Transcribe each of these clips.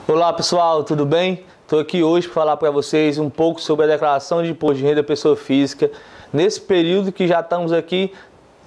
Olá pessoal, tudo bem? Estou aqui hoje para falar para vocês um pouco sobre a declaração de imposto de renda da pessoa física nesse período que já estamos aqui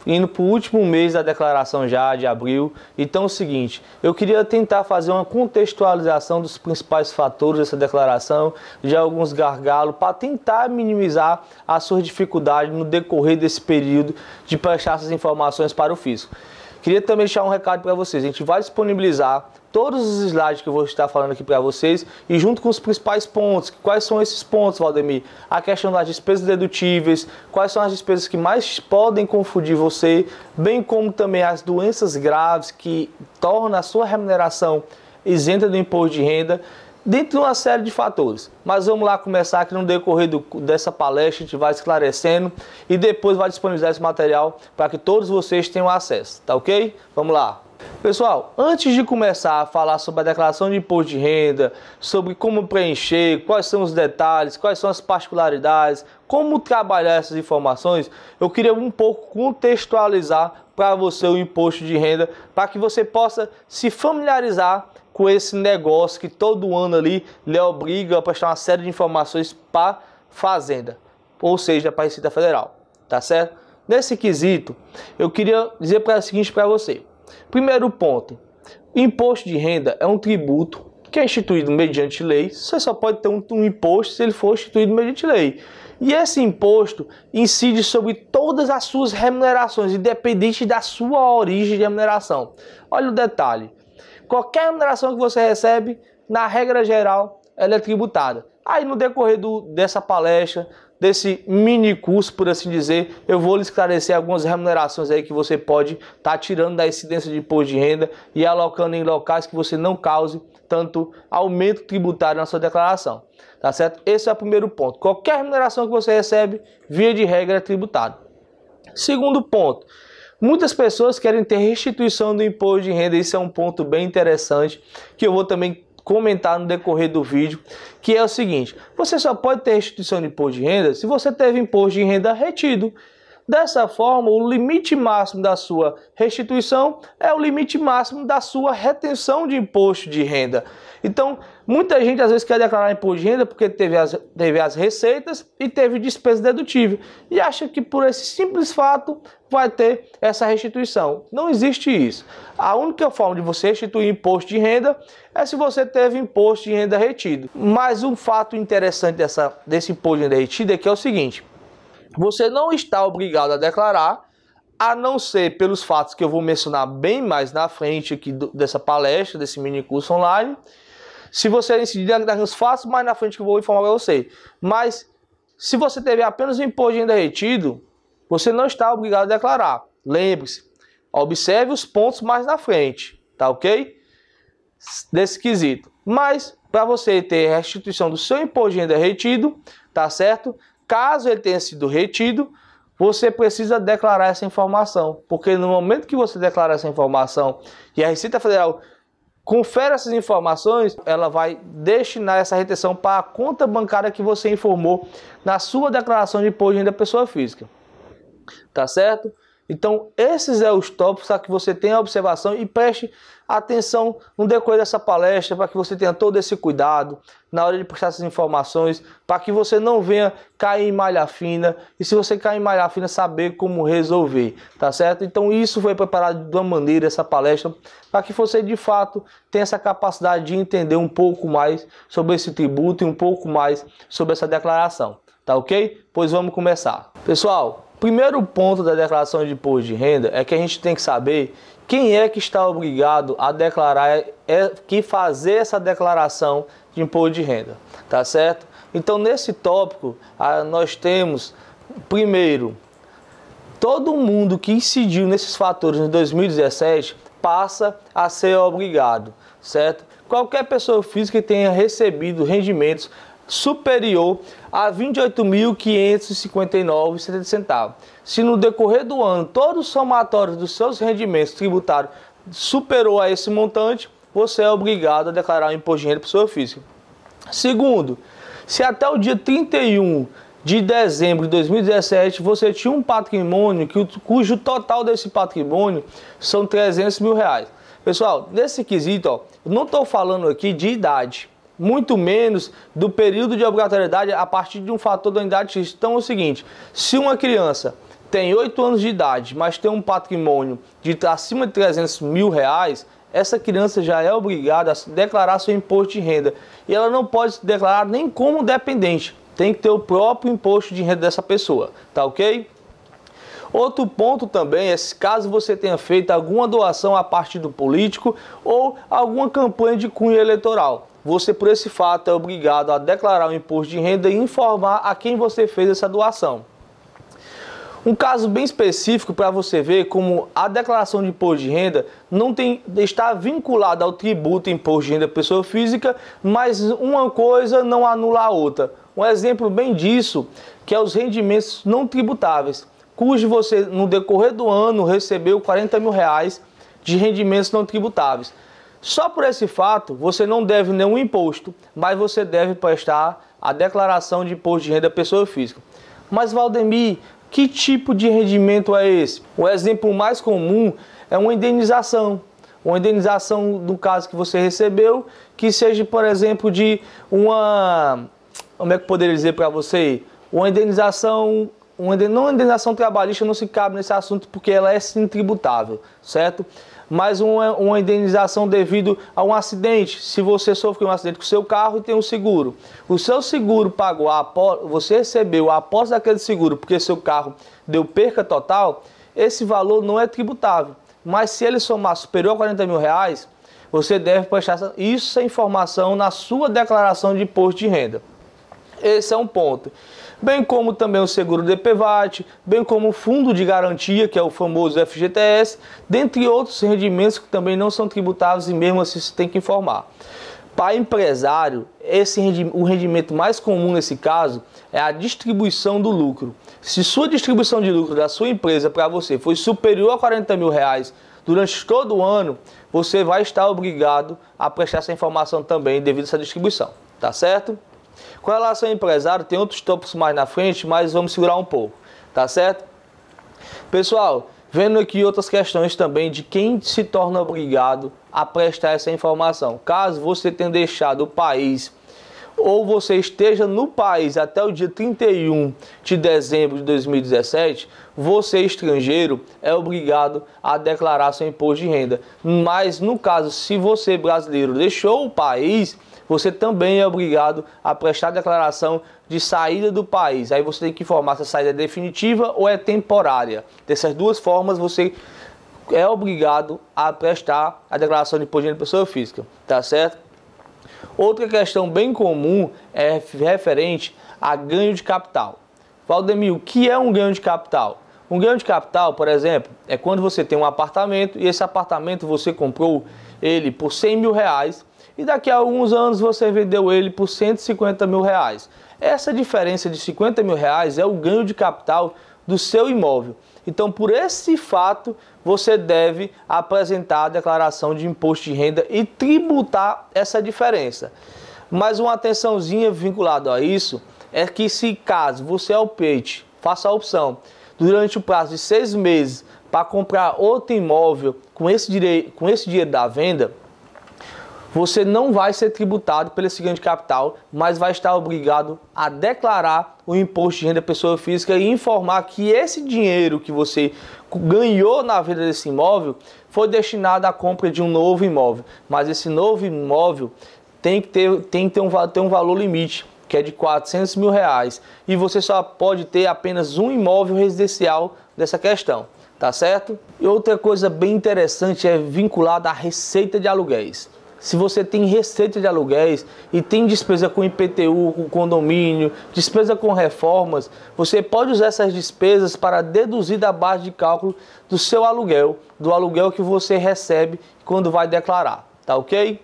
indo para o último mês da declaração já de abril. Então é o seguinte, eu queria tentar fazer uma contextualização dos principais fatores dessa declaração, de alguns gargalos, para tentar minimizar as suas dificuldades no decorrer desse período de prestar essas informações para o fisco. Queria também deixar um recado para vocês. A gente vai disponibilizar todos os slides que eu vou estar falando aqui para vocês e junto com os principais pontos. Quais são esses pontos, Valdemir? A questão das despesas dedutíveis, quais são as despesas que mais podem confundir você, bem como também as doenças graves que tornam a sua remuneração isenta do imposto de renda, dentre uma série de fatores. Mas vamos lá começar que no decorrer dessa palestra a gente vai esclarecendo e depois vai disponibilizar esse material para que todos vocês tenham acesso, tá ok? Vamos lá. Pessoal, antes de começar a falar sobre a declaração de imposto de renda, sobre como preencher, quais são os detalhes, quais são as particularidades, como trabalhar essas informações, eu queria um pouco contextualizar para você o imposto de renda, para que você possa se familiarizar com esse negócio que todo ano ali lhe obriga a prestar uma série de informações para a Fazenda, ou seja, para a Receita Federal, tá certo? Nesse quesito, eu queria dizer o seguinte para você. Primeiro ponto, imposto de renda é um tributo que é instituído mediante lei. Você só pode ter um imposto se ele for instituído mediante lei. E esse imposto incide sobre todas as suas remunerações, independente da sua origem de remuneração. Olha o detalhe. Qualquer remuneração que você recebe, na regra geral, ela é tributada. Aí no decorrer dessa palestra, desse mini curso, por assim dizer, eu vou lhe esclarecer algumas remunerações aí que você pode estar tirando da incidência de imposto de renda e alocando em locais que você não cause tanto aumento tributário na sua declaração. Tá certo? Esse é o primeiro ponto. Qualquer remuneração que você recebe, via de regra, é tributada. Segundo ponto. Muitas pessoas querem ter restituição do imposto de renda, isso é um ponto bem interessante, que eu vou também comentar no decorrer do vídeo, que é o seguinte, você só pode ter restituição de imposto de renda se você teve imposto de renda retido. Dessa forma, o limite máximo da sua restituição é o limite máximo da sua retenção de imposto de renda. Então, muita gente às vezes quer declarar imposto de renda porque teve as receitas e teve despesa dedutível e acha que por esse simples fato vai ter essa restituição. Não existe isso. A única forma de você restituir imposto de renda é se você teve imposto de renda retido. Mas um fato interessante desse imposto de renda retido é que é o seguinte: você não está obrigado a declarar, a não ser pelos fatos que eu vou mencionar bem mais na frente aqui dessa palestra, desse mini curso online. Se você incidir nos fatos, mais na frente que eu vou informar para você. Mas se você teve apenas o imposto de renda retido, você não está obrigado a declarar. Lembre-se, observe os pontos mais na frente, tá ok? Desse quesito. Mas para você ter restituição do seu imposto de renda retido, tá certo? Caso ele tenha sido retido, você precisa declarar essa informação, porque no momento que você declarar essa informação e a Receita Federal confere essas informações, ela vai destinar essa retenção para a conta bancária que você informou na sua declaração de imposto de renda da pessoa física. Tá certo? Então, esses são os tópicos para que você tenha a observação e preste atenção no decorrer dessa palestra, para que você tenha todo esse cuidado na hora de prestar essas informações, para que você não venha cair em malha fina, e se você cair em malha fina, saber como resolver, tá certo? Então, isso foi preparado de uma maneira, essa palestra, para que você, de fato, tenha essa capacidade de entender um pouco mais sobre esse tributo e um pouco mais sobre essa declaração, tá ok? Pois vamos começar. Pessoal, primeiro ponto da declaração de imposto de renda é que a gente tem que saber quem é que está obrigado a declarar, que fazer essa declaração de imposto de renda, tá certo? Então, nesse tópico, nós temos, primeiro, todo mundo que incidiu nesses fatores em 2017 passa a ser obrigado, certo? Qualquer pessoa física que tenha recebido rendimentos superior a R$ 28.559,70. Se no decorrer do ano todos os somatórios dos seus rendimentos tributários superou a esse montante, você é obrigado a declarar o imposto de renda pessoa física. Segundo, se até o dia 31 de dezembro de 2017 você tinha um patrimônio cujo total desse patrimônio são R$ 300 mil. Pessoal, nesse quesito, eu não estou falando aqui de idade, muito menos do período de obrigatoriedade a partir de um fator da unidade X. Então é o seguinte, se uma criança tem 8 anos de idade, mas tem um patrimônio de acima de 300 mil reais, essa criança já é obrigada a declarar seu imposto de renda. E ela não pode se declarar nem como dependente, tem que ter o próprio imposto de renda dessa pessoa, tá ok? Outro ponto também é se caso você tenha feito alguma doação a partido político ou alguma campanha de cunho eleitoral. Você, por esse fato, é obrigado a declarar o imposto de renda e informar a quem você fez essa doação. Um caso bem específico para você ver como a declaração de imposto de renda está vinculada ao tributo imposto de renda pessoa física, mas uma coisa não anula a outra. Um exemplo bem disso, que é os rendimentos não tributáveis, cujo você no decorrer do ano recebeu 40 mil reais de rendimentos não tributáveis. Só por esse fato, você não deve nenhum imposto, mas você deve prestar a declaração de imposto de renda pessoa física. Mas, Valdemir, que tipo de rendimento é esse? O exemplo mais comum é uma indenização. Uma indenização, no caso que você recebeu, que seja, por exemplo, de uma... Como é que eu poderia dizer para você? Uma indenização... Não uma indenização trabalhista, não se cabe nesse assunto porque ela é sim tributável, certo? Mas uma indenização devido a um acidente. Se você sofreu um acidente com o seu carro e tem um seguro, o seu seguro pagou, você recebeu após daquele seguro porque seu carro deu perca total, esse valor não é tributável. Mas se ele somar superior a 40 mil reais, você deve prestar essa informação na sua declaração de imposto de renda. Esse é um ponto. Bem como também o seguro DPVAT, bem como o fundo de garantia, que é o famoso FGTS, dentre outros rendimentos que também não são tributáveis e mesmo assim você tem que informar. Para empresário, o rendimento mais comum nesse caso é a distribuição do lucro. Se sua distribuição de lucro da sua empresa para você foi superior a 40 mil reais durante todo o ano, você vai estar obrigado a prestar essa informação também devido a essa distribuição, tá certo? Com relação ao empresário, tem outros tópicos mais na frente, mas vamos segurar um pouco, tá certo? Pessoal, vendo aqui outras questões também de quem se torna obrigado a prestar essa informação. Caso você tenha deixado o país ou você esteja no país até o dia 31 de dezembro de 2017, você estrangeiro é obrigado a declarar seu imposto de renda. Mas no caso, se você brasileiro deixou o país, você também é obrigado a prestar a declaração de saída do país. Aí você tem que informar se a saída é definitiva ou é temporária. Dessas duas formas você é obrigado a prestar a declaração de imposto de renda pessoa física, tá certo? Outra questão bem comum é referente a ganho de capital. Valdemir, o que é um ganho de capital? Um ganho de capital, por exemplo, é quando você tem um apartamento e esse apartamento você comprou ele por 100 mil reais e daqui a alguns anos você vendeu ele por 150 mil reais. Essa diferença de 50 mil reais é o ganho de capital do seu imóvel. Então, por esse fato, você deve apresentar a declaração de imposto de renda e tributar essa diferença. Mas uma atençãozinha vinculada a isso é que se caso você opte, faça a opção, durante o prazo de 6 meses para comprar outro imóvel com esse dinheiro da venda, você não vai ser tributado pelo esse ganho de capital, mas vai estar obrigado a declarar o imposto de renda pessoa física e informar que esse dinheiro que você ganhou na venda desse imóvel foi destinado à compra de um novo imóvel. Mas esse novo imóvel tem que ter um valor limite, que é de 400 mil reais. E você só pode ter apenas um imóvel residencial dessa questão, tá certo? E outra coisa bem interessante é vinculada à receita de aluguéis. Se você tem receita de aluguéis e tem despesa com IPTU, com condomínio, despesa com reformas, você pode usar essas despesas para deduzir da base de cálculo do seu aluguel, do aluguel que você recebe quando vai declarar, tá ok?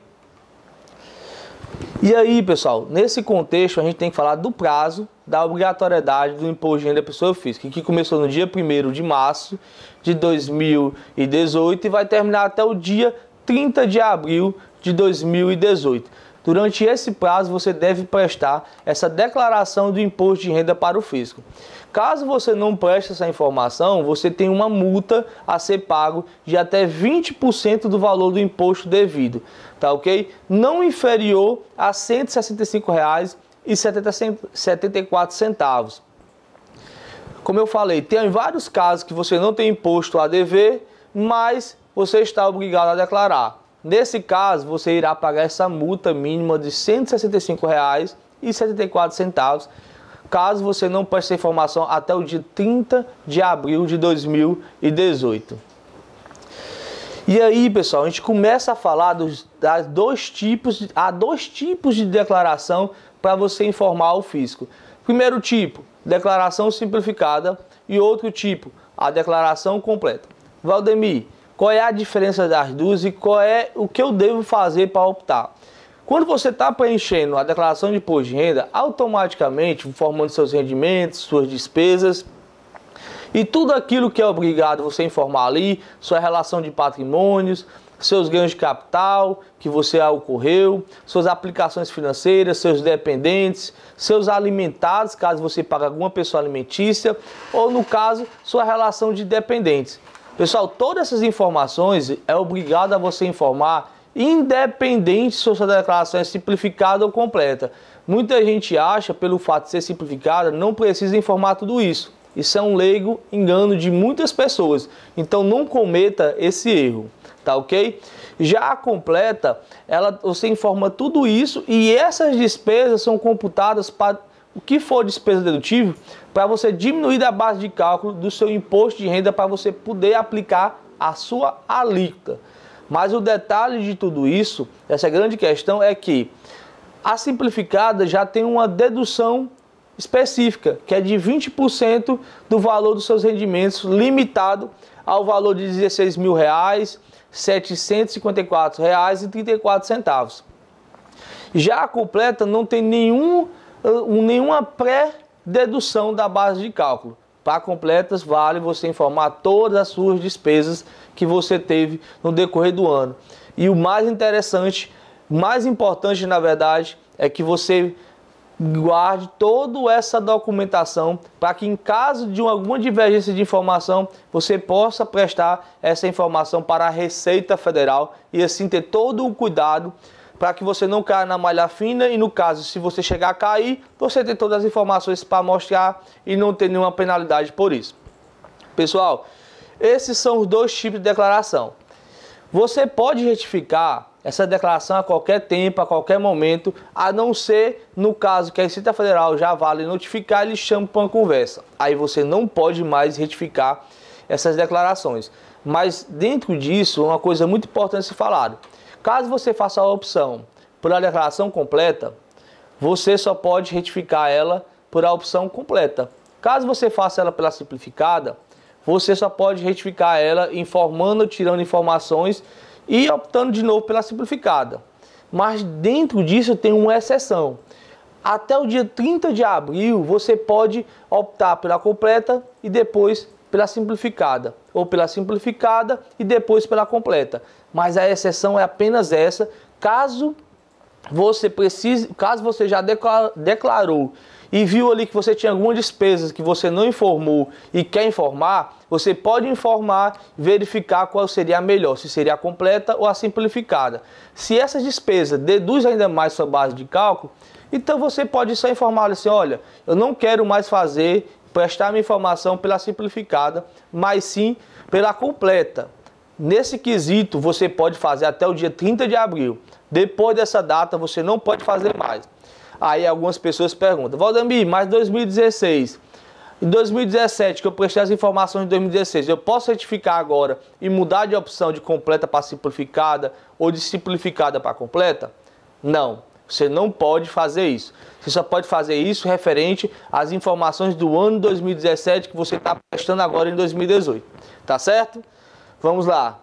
E aí, pessoal, nesse contexto a gente tem que falar do prazo da obrigatoriedade do imposto de renda pessoa física, que começou no dia 1º de março de 2018 e vai terminar até o dia 30 de abril de 2018. durante esse prazo você deve prestar essa declaração do imposto de renda para o fisco. Caso você não preste essa informação, você tem uma multa a ser pago de até 20% do valor do imposto devido, tá ok? Não inferior a R$ 165,74. Como eu falei, tem vários casos que você não tem imposto a dever, mas você está obrigado a declarar. Nesse caso, você irá pagar essa multa mínima de R$ 165,74, caso você não preste essa informação até o dia 30 de abril de 2018. E aí, pessoal, a gente começa a falar há dois tipos de declaração para você informar o fisco. Primeiro tipo, declaração simplificada, e outro tipo, a declaração completa. Valdemir, qual é a diferença das duas e qual é o que eu devo fazer para optar? Quando você está preenchendo a declaração de imposto de renda, automaticamente informando seus rendimentos, suas despesas e tudo aquilo que é obrigado você informar ali, sua relação de patrimônios, seus ganhos de capital que você ocorreu, suas aplicações financeiras, seus dependentes, seus alimentados, caso você pague alguma pessoa alimentícia, ou no caso, sua relação de dependentes. Pessoal, todas essas informações é obrigado a você informar, independente se sua declaração é simplificada ou completa. Muita gente acha, pelo fato de ser simplificada, não precisa informar tudo isso. Isso é um leigo engano de muitas pessoas. Então não cometa esse erro, tá ok? Já a completa, você informa tudo isso e essas despesas são computadas para o que for despesa dedutível, para você diminuir da base de cálculo do seu imposto de renda para você poder aplicar a sua alíquota. Mas o detalhe de tudo isso, essa grande questão é que a simplificada já tem uma dedução específica, que é de 20% do valor dos seus rendimentos, limitado ao valor de R$ 16.754,34. Já a completa não tem nenhuma pré-dedução da base de cálculo. Para completas, vale você informar todas as suas despesas que você teve no decorrer do ano. E o mais interessante, mais importante na verdade, é que você guarde toda essa documentação para que em caso de alguma divergência de informação, você possa prestar essa informação para a Receita Federal e assim ter todo o cuidado para que você não caia na malha fina e no caso, se você chegar a cair, você tem todas as informações para mostrar e não ter nenhuma penalidade por isso. Pessoal, esses são os dois tipos de declaração. Você pode retificar essa declaração a qualquer tempo, a qualquer momento, a não ser no caso que a Receita Federal já vale notificar, ele chama para uma conversa. Aí você não pode mais retificar essas declarações. Mas dentro disso, uma coisa muito importante a ser falado. Caso você faça a opção por a declaração completa, você só pode retificar ela por a opção completa. Caso você faça ela pela simplificada, você só pode retificar ela informando, tirando informações e optando de novo pela simplificada. Mas dentro disso tem uma exceção. Até o dia 30 de abril você pode optar pela completa e depois pela simplificada, ou pela simplificada e depois pela completa. Mas a exceção é apenas essa, caso você já declarou e viu ali que você tinha algumas despesas que você não informou e quer informar, você pode informar, verificar qual seria a melhor, se seria a completa ou a simplificada. Se essas despesas deduzem ainda mais sua base de cálculo, então você pode só informar assim, olha, eu não quero mais prestar minha informação pela simplificada, mas sim pela completa. Nesse quesito, você pode fazer até o dia 30 de abril. Depois dessa data, você não pode fazer mais. Aí algumas pessoas perguntam, Valdemir, mas 2016, em 2017, que eu prestei as informações de 2016, eu posso retificar agora e mudar de opção de completa para simplificada ou de simplificada para completa? Não, você não pode fazer isso. Você só pode fazer isso referente às informações do ano 2017 que você está prestando agora em 2018. Tá certo? Vamos lá.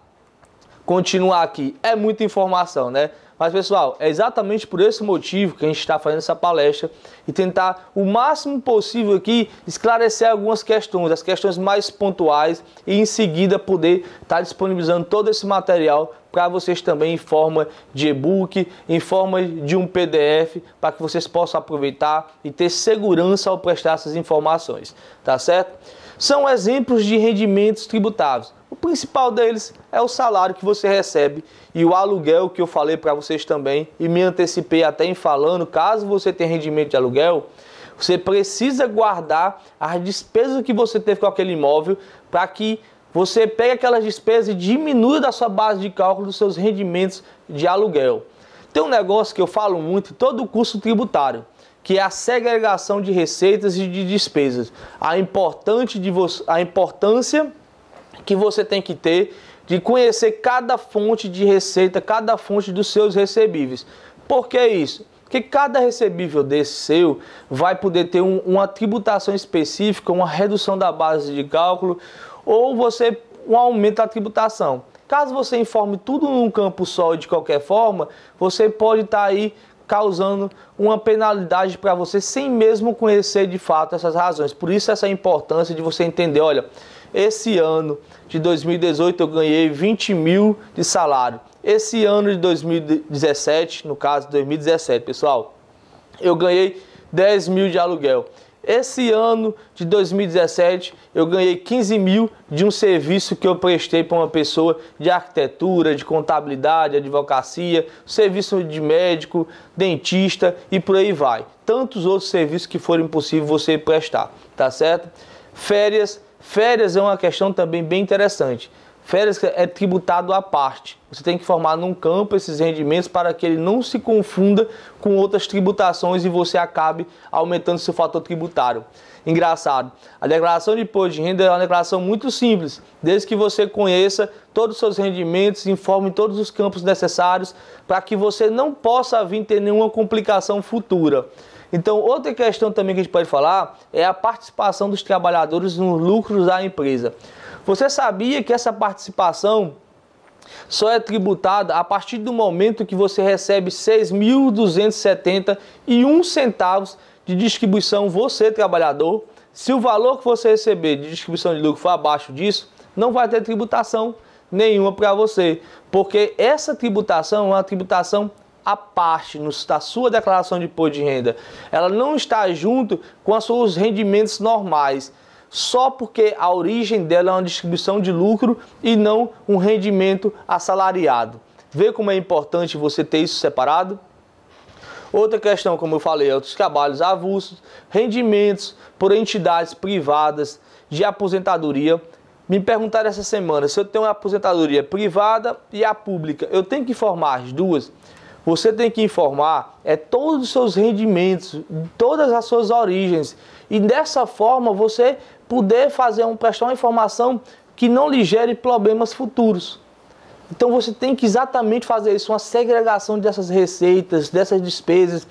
Continuar aqui. É muita informação, né? Mas, pessoal, é exatamente por esse motivo que a gente está fazendo essa palestra e tentar o máximo possível aqui esclarecer algumas questões, as questões mais pontuais, e em seguida poder estar disponibilizando todo esse material para vocês também em forma de e-book, em forma de um PDF, para que vocês possam aproveitar e ter segurança ao prestar essas informações, tá certo? São exemplos de rendimentos tributáveis. O principal deles é o salário que você recebe e o aluguel, que eu falei para vocês também e me antecipei até em falando, caso você tenha rendimento de aluguel, você precisa guardar as despesas que você teve com aquele imóvel para que você pegue aquelas despesas e diminua da sua base de cálculo dos seus rendimentos de aluguel. Tem um negócio que eu falo muito em todo o curso tributário, que é a segregação de receitas e de despesas. A importância que você tem que ter de conhecer cada fonte de receita, cada fonte dos seus recebíveis. Por que isso? Porque cada recebível desse seu vai poder ter uma tributação específica, uma redução da base de cálculo, ou um aumento da tributação. Caso você informe tudo num campo só e de qualquer forma, você pode estar aí causando uma penalidade para você sem mesmo conhecer de fato essas razões. Por isso essa importância de você entender, olha, esse ano de 2018 eu ganhei 20 mil de salário. Esse ano de 2017, no caso 2017, pessoal, eu ganhei 10 mil de aluguel. Esse ano de 2017 eu ganhei 15 mil de um serviço que eu prestei para uma pessoa de arquitetura, de contabilidade, advocacia, serviço de médico, dentista e por aí vai. Tantos outros serviços que forem possível você prestar, tá certo? Férias é uma questão também bem interessante. Férias é tributado à parte. Você tem que formar num campo esses rendimentos para que ele não se confunda com outras tributações e você acabe aumentando seu fator tributário. Engraçado, a declaração de imposto de renda é uma declaração muito simples, desde que você conheça todos os seus rendimentos, informe todos os campos necessários para que você não possa vir ter nenhuma complicação futura. Então, outra questão também que a gente pode falar é a participação dos trabalhadores nos lucros da empresa. Você sabia que essa participação só é tributada a partir do momento que você recebe R$ 6.271 centavos de distribuição, você trabalhador? Se o valor que você receber de distribuição de lucro for abaixo disso, não vai ter tributação nenhuma para você, porque essa tributação é uma tributação à parte da sua declaração de imposto de renda. Ela não está junto com os seus rendimentos normais, só porque a origem dela é uma distribuição de lucro e não um rendimento assalariado. Vê como é importante você ter isso separado? Outra questão, como eu falei, é os trabalhos avulsos, rendimentos por entidades privadas de aposentadoria. Me perguntaram essa semana se eu tenho uma aposentadoria privada e a pública. Eu tenho que informar as duas? Você tem que informar todos os seus rendimentos, todas as suas origens. E dessa forma você poder prestar uma informação que não lhe gere problemas futuros. Então você tem que exatamente fazer isso, uma segregação dessas receitas, dessas despesas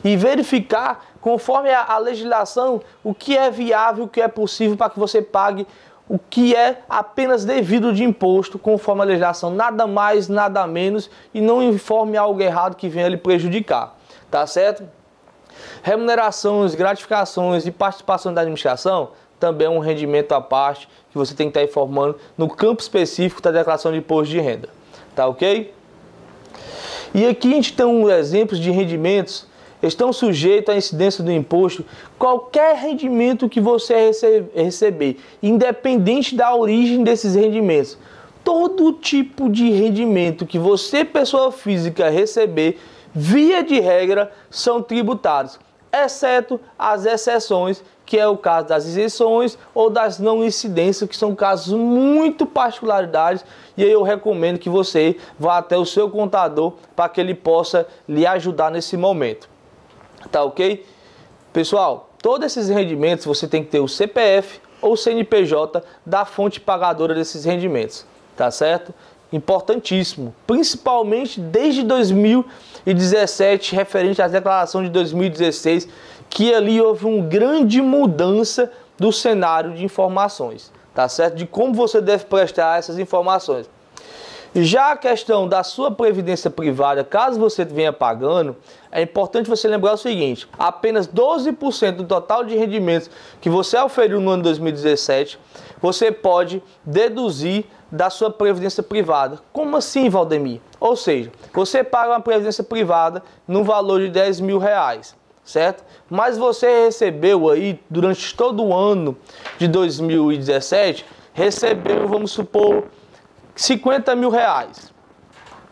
e verificar, conforme a legislação, o que é viável, o que é possível para que você pague o que é apenas devido de imposto, conforme a legislação, nada mais, nada menos, e não informe algo errado que venha lhe prejudicar, tá certo? Remunerações, gratificações e participação da administração também é um rendimento à parte que você tem que estar informando no campo específico da declaração de imposto de renda, tá ok? E aqui a gente tem um exemplo de rendimentos estão sujeitos à incidência do imposto qualquer rendimento que você receber, independente da origem desses rendimentos. Todo tipo de rendimento que você, pessoa física, receber, via de regra, são tributados, exceto as exceções, que é o caso das isenções ou das não incidências, que são casos muito particularidades, e aí eu recomendo que você vá até o seu contador para que ele possa lhe ajudar nesse momento. Tá ok? Pessoal, todos esses rendimentos você tem que ter o CPF ou CNPJ da fonte pagadora desses rendimentos, tá certo? Importantíssimo, principalmente desde 2017, referente à declaração de 2016, que ali houve uma grande mudança do cenário de informações, tá certo? De como você deve prestar essas informações. Já a questão da sua previdência privada, caso você venha pagando, é importante você lembrar o seguinte: apenas 12% do total de rendimentos que você auferiu no ano 2017, você pode deduzir da sua previdência privada. Como assim, Valdemir? Ou seja, você paga uma previdência privada no valor de R$10.000, certo? Mas você recebeu aí, durante todo o ano de 2017, recebeu, vamos supor, R$50.000.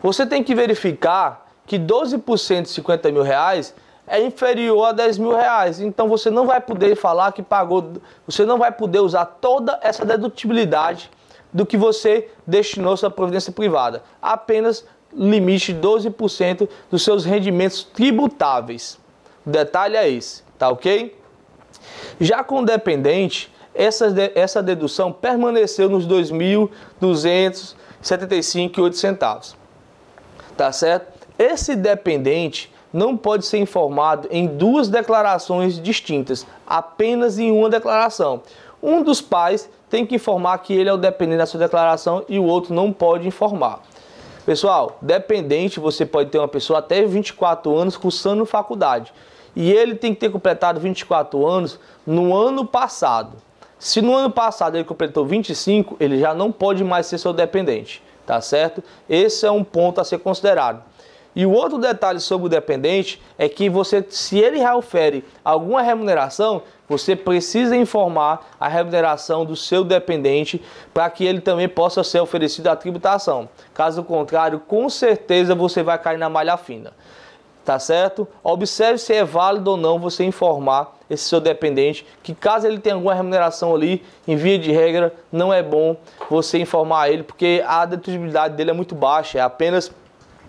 Você tem que verificar que 12% de R$50.000 é inferior a R$10.000. Então você não vai poder falar que pagou, você não vai poder usar toda essa dedutibilidade do que você destinou à sua previdência privada. Apenas limite 12% dos seus rendimentos tributáveis. O detalhe é esse, tá ok? Já com o dependente, essa dedução permaneceu nos R$ 2.275,08, tá certo? Esse dependente não pode ser informado em duas declarações distintas, apenas em uma declaração. Um dos pais tem que informar que ele é o dependente da sua declaração e o outro não pode informar. Pessoal, dependente, você pode ter uma pessoa até 24 anos cursando faculdade e ele tem que ter completado 24 anos no ano passado. Se no ano passado ele completou 25, ele já não pode mais ser seu dependente, tá certo? Esse é um ponto a ser considerado. E o outro detalhe sobre o dependente é que você, se ele já ofere alguma remuneração, você precisa informar a remuneração do seu dependente para que ele também possa ser oferecido à tributação. Caso contrário, com certeza você vai cair na malha fina. Tá certo? Observe se é válido ou não você informar esse seu dependente, que caso ele tenha alguma remuneração ali, em via de regra, não é bom você informar ele, porque a dedutibilidade dele é muito baixa, é apenas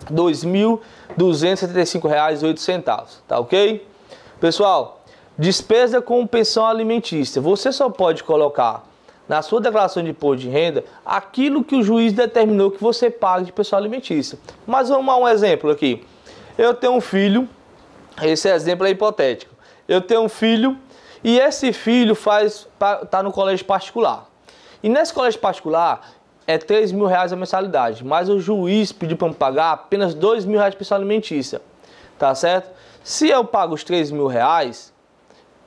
R$ 2.275,08, tá ok? Pessoal, despesa com pensão alimentícia. Você só pode colocar na sua declaração de imposto de renda aquilo que o juiz determinou que você pague de pensão alimentícia. Mas vamos a um exemplo aqui. Eu tenho um filho, esse exemplo é hipotético. Eu tenho um filho e esse filho está no colégio particular. E nesse colégio particular é R$3.000 a mensalidade, mas o juiz pediu para eu pagar apenas R$2.000 de pensão alimentícia, tá certo? Se eu pago os R$3.000,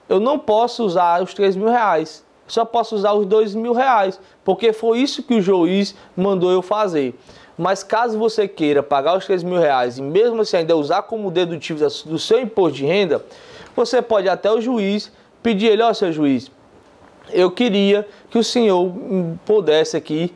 eu não posso usar os R$3.000, só posso usar os R$2.000, porque foi isso que o juiz mandou eu fazer. Mas caso você queira pagar os R$3.000 e mesmo assim ainda usar como dedutivo do seu imposto de renda, você pode ir até o juiz pedir ele: ó, seu juiz, eu queria que o senhor pudesse aqui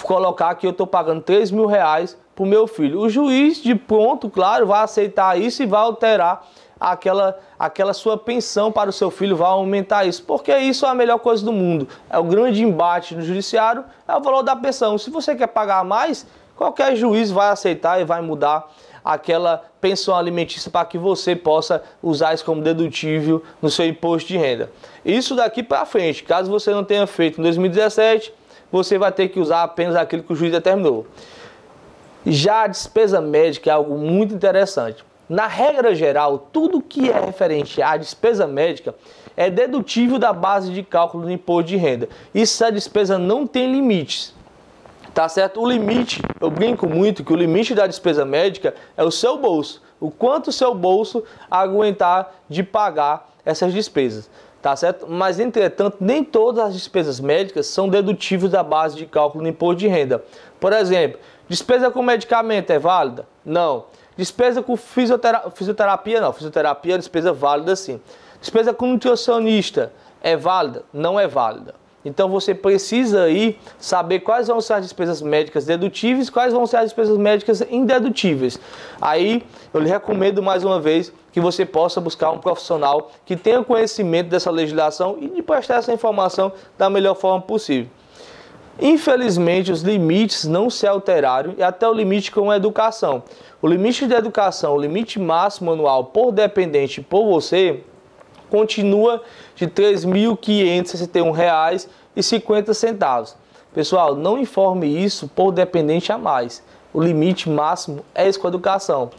colocar que eu estou pagando R$3.000 para o meu filho. O juiz de pronto, claro, vai aceitar isso e vai alterar aquela sua pensão para o seu filho, vai aumentar isso, porque isso é a melhor coisa do mundo. É o grande embate no judiciário, é o valor da pensão. Se você quer pagar mais, qualquer juiz vai aceitar e vai mudar aquela pensão alimentícia para que você possa usar isso como dedutível no seu imposto de renda. Isso daqui para frente, caso você não tenha feito em 2017, você vai ter que usar apenas aquilo que o juiz determinou. Já a despesa médica é algo muito interessante. Na regra geral, tudo que é referente à despesa médica é dedutível da base de cálculo do imposto de renda. E essa despesa não tem limites. Tá certo? O limite, eu brinco muito que o limite da despesa médica é o seu bolso. O quanto o seu bolso aguentar de pagar essas despesas. Tá certo? Mas, entretanto, nem todas as despesas médicas são dedutíveis da base de cálculo do imposto de renda. Por exemplo, despesa com medicamento é válida? Não. Despesa com fisioterapia? Não. Fisioterapia é despesa válida sim. Despesa com nutricionista é válida? Não é válida. Então você precisa aí saber quais vão ser as despesas médicas dedutíveis, quais vão ser as despesas médicas indedutíveis. Aí eu lhe recomendo mais uma vez que você possa buscar um profissional que tenha conhecimento dessa legislação e de prestar essa informação da melhor forma possível. Infelizmente os limites não se alteraram e até o limite com a educação. O limite de educação, o limite máximo anual por dependente por você, continua de R$ 3.561,50. Pessoal, não informe isso por dependente a mais. O limite máximo é isso com a educação.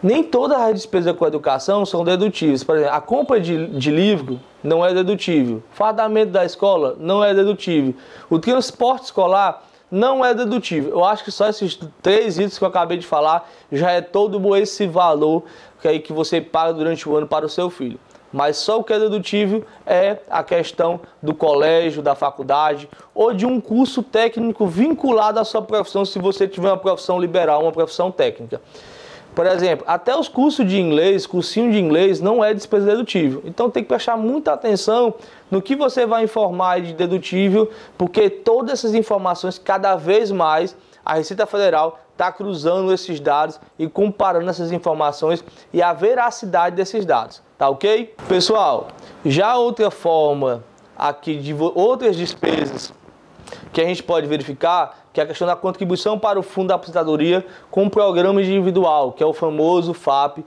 Nem todas as despesas com a educação são dedutíveis. Por exemplo, a compra de livro não é dedutível. Fardamento da escola não é dedutível. O transporte escolar não é dedutível. Eu acho que só esses 3 itens que eu acabei de falar já é todo esse valor que você paga durante o ano para o seu filho. Mas só o que é dedutível é a questão do colégio, da faculdade ou de um curso técnico vinculado à sua profissão, se você tiver uma profissão liberal, uma profissão técnica. Por exemplo, até os cursos de inglês, cursinho de inglês, não é despesa dedutível. Então tem que prestar muita atenção no que você vai informar de dedutível, porque todas essas informações, cada vez mais, a Receita Federal está cruzando esses dados e comparando essas informações e a veracidade desses dados. Tá ok? Pessoal, já outra forma aqui de outras despesas que a gente pode verificar, que é a questão da contribuição para o Fundo da Aposentadoria com programa individual, que é o famoso FAP,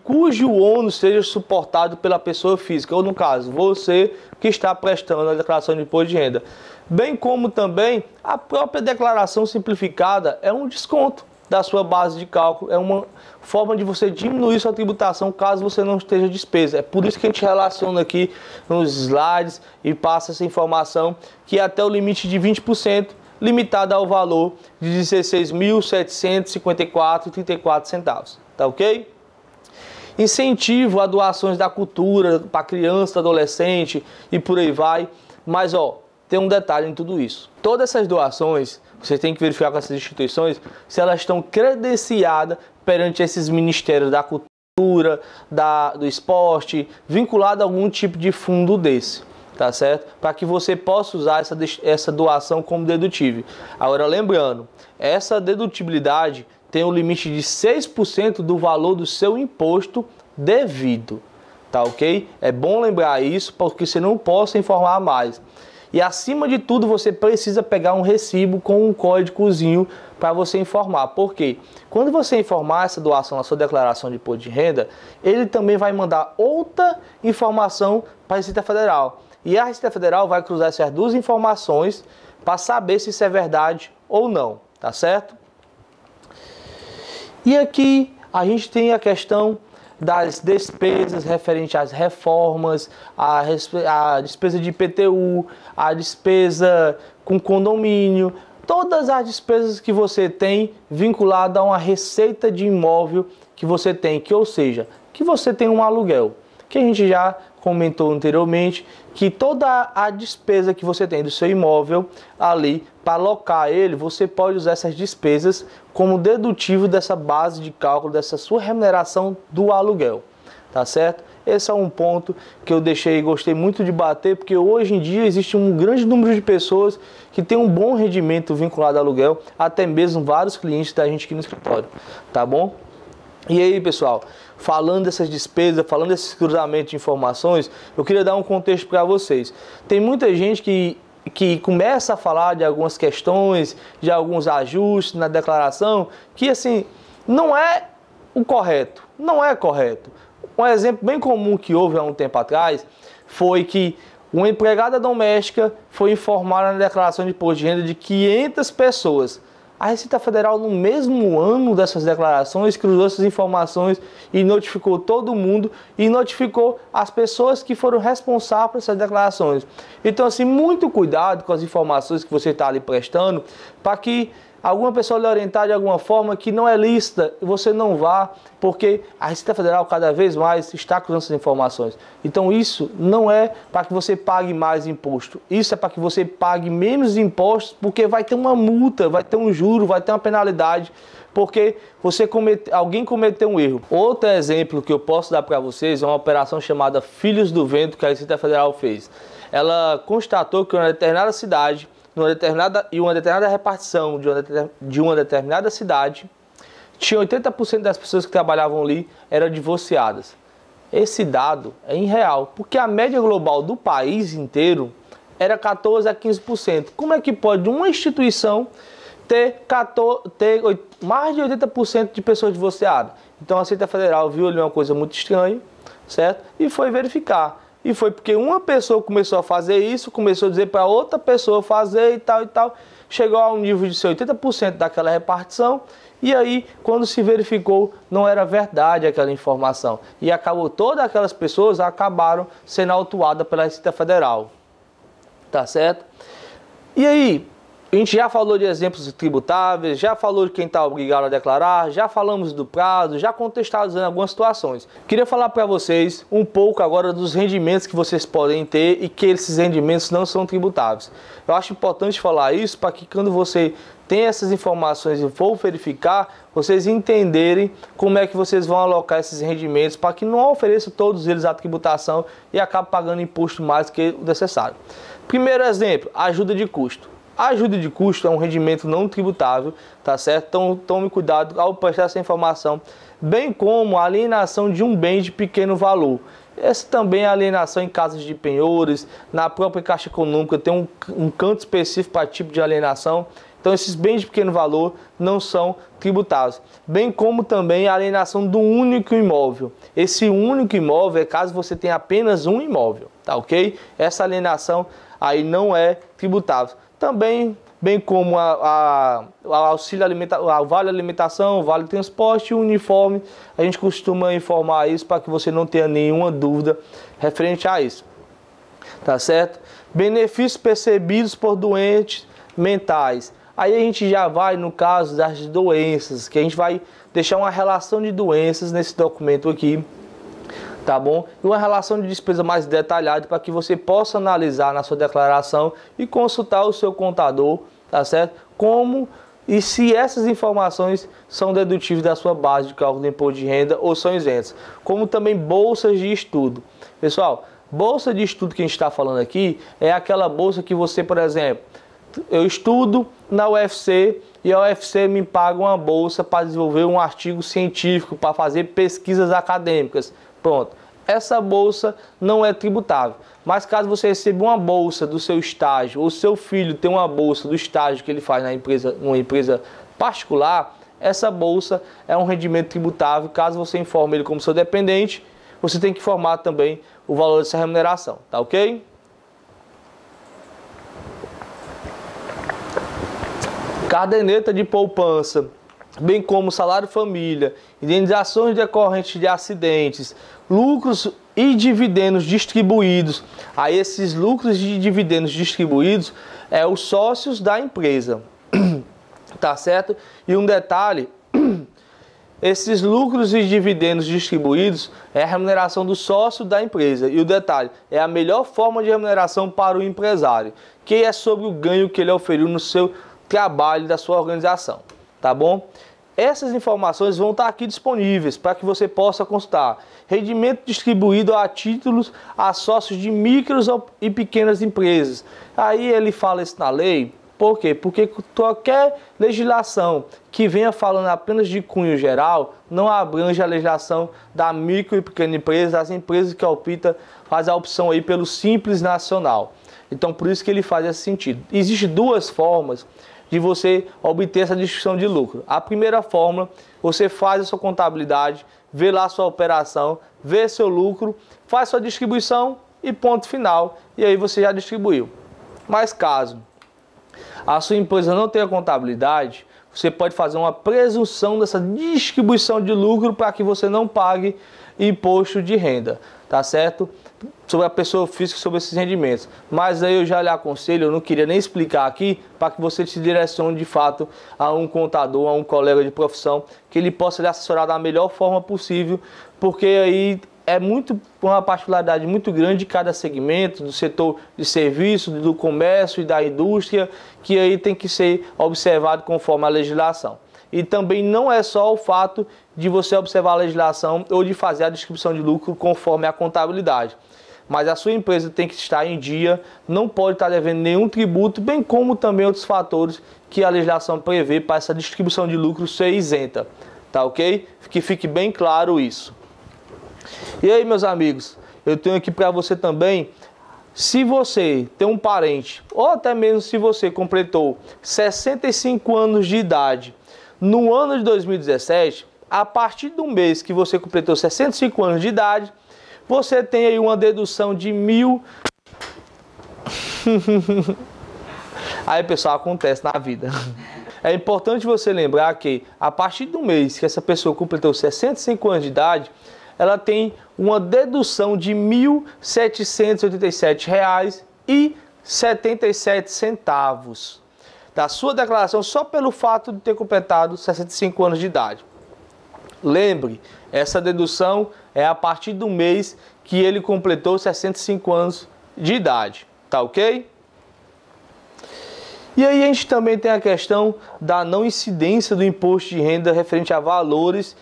cujo ônus seja suportado pela pessoa física, ou no caso, você que está prestando a declaração de imposto de renda. Bem como também a própria declaração simplificada é um desconto da sua base de cálculo, é uma forma de você diminuir sua tributação caso você não esteja despesa. É por isso que a gente relaciona aqui nos slides e passa essa informação que é até o limite de 20%, limitado ao valor de R$ 16.754,34, tá ok? Incentivo a doações da cultura para criança, adolescente e por aí vai, mas tem um detalhe em tudo isso. Todas essas doações, você tem que verificar com essas instituições se elas estão credenciadas perante esses ministérios da cultura, do esporte, vinculado a algum tipo de fundo desse, tá certo? Para que você possa usar essa doação como dedutível. Agora, lembrando, essa dedutibilidade tem um limite de 6% do valor do seu imposto devido, tá ok? É bom lembrar isso, porque você não possa informar mais. E acima de tudo, você precisa pegar um recibo com um códigozinho para você informar. Por quê? Quando você informar essa doação na sua declaração de imposto de renda, ele também vai mandar outra informação para a Receita Federal. E a Receita Federal vai cruzar essas duas informações para saber se isso é verdade ou não, tá certo? E aqui a gente tem a questão das despesas referentes às reformas, a despesa de IPTU, a despesa com condomínio, todas as despesas que você tem vinculada a uma receita de imóvel que você tem, ou seja, que você tem um aluguel, que a gente já comentou anteriormente, que toda a despesa que você tem do seu imóvel ali, para alocar ele, você pode usar essas despesas como dedutível dessa base de cálculo, dessa sua remuneração do aluguel, tá certo? Esse é um ponto que eu gostei muito de bater, porque hoje em dia existe um grande número de pessoas que tem um bom rendimento vinculado ao aluguel, até mesmo vários clientes da gente aqui no escritório, tá bom? E aí, pessoal, falando dessas despesas, falando desses cruzamentos de informações, eu queria dar um contexto para vocês. Tem muita gente que começa a falar de algumas questões, de alguns ajustes na declaração, que assim, não é o correto, não é correto. Um exemplo bem comum que houve há um tempo atrás foi que uma empregada doméstica foi informada na declaração de imposto de renda de 500 pessoas. A Receita Federal, no mesmo ano dessas declarações, cruzou essas informações e notificou todo mundo e notificou as pessoas que foram responsáveis por essas declarações. Então, assim, muito cuidado com as informações que você está ali prestando, para que alguma pessoa lhe orientar de alguma forma que não é lícita e você não vá, porque a Receita Federal cada vez mais está cruzando essas informações. Então isso não é para que você pague mais imposto, isso é para que você pague menos impostos, porque vai ter uma multa, vai ter um juro, vai ter uma penalidade, porque alguém cometeu um erro. Outro exemplo que eu posso dar para vocês é uma operação chamada Filhos do Vento que a Receita Federal fez. Ela constatou que uma determinada cidade, uma determinada repartição de uma determinada cidade, tinha 80% das pessoas que trabalhavam ali eram divorciadas. Esse dado é irreal, porque a média global do país inteiro era 14% a 15%. Como é que pode uma instituição ter mais de 80% de pessoas divorciadas? Então a Receita Federal viu ali uma coisa muito estranha, certo? E foi verificar. E foi porque uma pessoa começou a fazer isso, começou a dizer para outra pessoa fazer e tal, chegou a um nível de ser 80% daquela repartição, e aí, quando se verificou, não era verdade aquela informação. E acabou, todas aquelas pessoas acabaram sendo autuadas pela Receita Federal. Tá certo? E aí, A gente já falou de exemplos tributáveis, já falou de quem está obrigado a declarar, já falamos do prazo, já contextualizando algumas situações. Queria falar para vocês um pouco agora dos rendimentos que vocês podem ter e que esses rendimentos não são tributáveis. Eu acho importante falar isso para que quando você tem essas informações e for verificar, vocês entenderem como é que vocês vão alocar esses rendimentos para que não ofereça todos eles à tributação e acabe pagando imposto mais do que o necessário. Primeiro exemplo, ajuda de custo. A ajuda de custo é um rendimento não tributável, tá certo? Então tome cuidado ao prestar essa informação, bem como a alienação de um bem de pequeno valor. Essa também é alienação em casas de penhores, na própria Caixa Econômica tem um canto específico para tipo de alienação. Então esses bens de pequeno valor não são tributáveis. Bem como também a alienação do único imóvel. Esse único imóvel é caso você tenha apenas um imóvel, tá ok? Essa alienação aí não é tributável. Também, bem como o auxílio alimentação, a vale alimentação, vale transporte e o uniforme, a gente costuma informar isso para que você não tenha nenhuma dúvida referente a isso. Tá certo? Benefícios percebidos por doentes mentais. Aí a gente já vai no caso das doenças, que a gente vai deixar uma relação de doenças nesse documento aqui. Tá bom? E uma relação de despesa mais detalhada para que você possa analisar na sua declaração e consultar o seu contador, tá certo? Como e se essas informações são dedutíveis da sua base de cálculo do imposto de renda ou são isentas. Como também bolsas de estudo. Pessoal, bolsa de estudo que a gente está falando aqui é aquela bolsa que você, por exemplo, eu estudo na UFC e a UFC me paga uma bolsa para desenvolver um artigo científico, para fazer pesquisas acadêmicas. Pronto, essa bolsa não é tributável, mas caso você receba uma bolsa do seu estágio, ou seu filho tem uma bolsa do estágio que ele faz na empresa, numa empresa particular, essa bolsa é um rendimento tributável. Caso você informe ele como seu dependente, você tem que informar também o valor dessa remuneração, tá ok? Caderneta de poupança, bem como salário família, indenizações decorrentes de acidentes, lucros e dividendos distribuídos. Aí esses lucros e dividendos distribuídos é os sócios da empresa, tá certo? E um detalhe, esses lucros e dividendos distribuídos é a remuneração do sócio da empresa. E o detalhe, é a melhor forma de remuneração para o empresário, que é sobre o ganho que ele oferiu no seu trabalho da sua organização, tá bom? Essas informações vão estar aqui disponíveis para que você possa consultar. Rendimento distribuído a títulos a sócios de micros e pequenas empresas. Aí ele fala isso na lei. Por quê? Porque qualquer legislação que venha falando apenas de cunho geral não abrange a legislação da micro e pequena empresa, as empresas que optam faz a opção aí pelo Simples Nacional. Então por isso que ele faz esse sentido. Existem duas formas de você obter essa distribuição de lucro. A primeira forma, você faz a sua contabilidade, vê lá a sua operação, vê seu lucro, faz sua distribuição e ponto final. E aí você já distribuiu. Mas caso a sua empresa não tenha contabilidade, você pode fazer uma presunção dessa distribuição de lucro para que você não pague imposto de renda, tá certo? Sobre a pessoa física, sobre esses rendimentos. Mas aí eu já lhe aconselho, eu não queria nem explicar aqui, para que você se direcione de fato a um contador, a um colega de profissão, que ele possa lhe assessorar da melhor forma possível, porque aí é uma particularidade muito grande de cada segmento, do setor de serviço, do comércio e da indústria, que aí tem que ser observado conforme a legislação. E também não é só o fato de você observar a legislação ou de fazer a distribuição de lucro conforme a contabilidade. Mas a sua empresa tem que estar em dia, não pode estar devendo nenhum tributo, bem como também outros fatores que a legislação prevê para essa distribuição de lucro ser isenta. Tá ok? Que fique bem claro isso. E aí, meus amigos, eu tenho aqui para você também, se você tem um parente, ou até mesmo se você completou 65 anos de idade no ano de 2017, a partir do mês que você completou 65 anos de idade, você tem aí uma dedução de 1.000... Aí, pessoal, acontece na vida. É importante você lembrar que a partir do mês que essa pessoa completou 65 anos de idade, ela tem uma dedução de R$ 1.787,77. da sua declaração só pelo fato de ter completado 65 anos de idade. Lembre, essa dedução é a partir do mês que ele completou 65 anos de idade, tá ok? E aí a gente também tem a questão da não incidência do imposto de renda referente a valores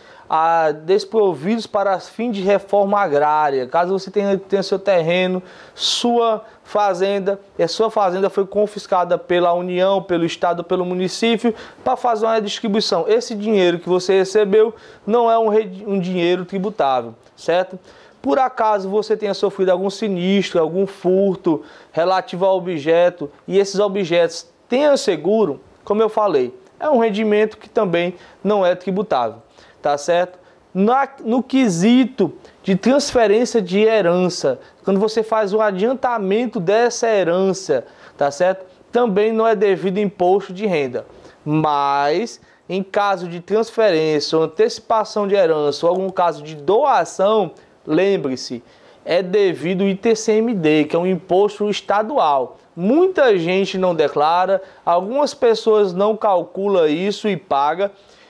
desprovidos para fim de reforma agrária. Caso você tenha seu terreno, sua fazenda, e a sua fazenda foi confiscada pela União, pelo Estado, pelo município, para fazer uma distribuição. Esse dinheiro que você recebeu não é um dinheiro tributável, certo? Por acaso você tenha sofrido algum sinistro, algum furto relativo ao objeto, e esses objetos tenham seguro, como eu falei, é um rendimento que também não é tributável. Tá certo? No quesito de transferência de herança, quando você faz o adiantamento dessa herança, tá certo? Também não é devido imposto de renda. Mas, em caso de transferência ou antecipação de herança ou algum caso de doação, lembre-se, é devido o ITCMD, que é um imposto estadual. Muita gente não declara, algumas pessoas não calculam isso e pagam.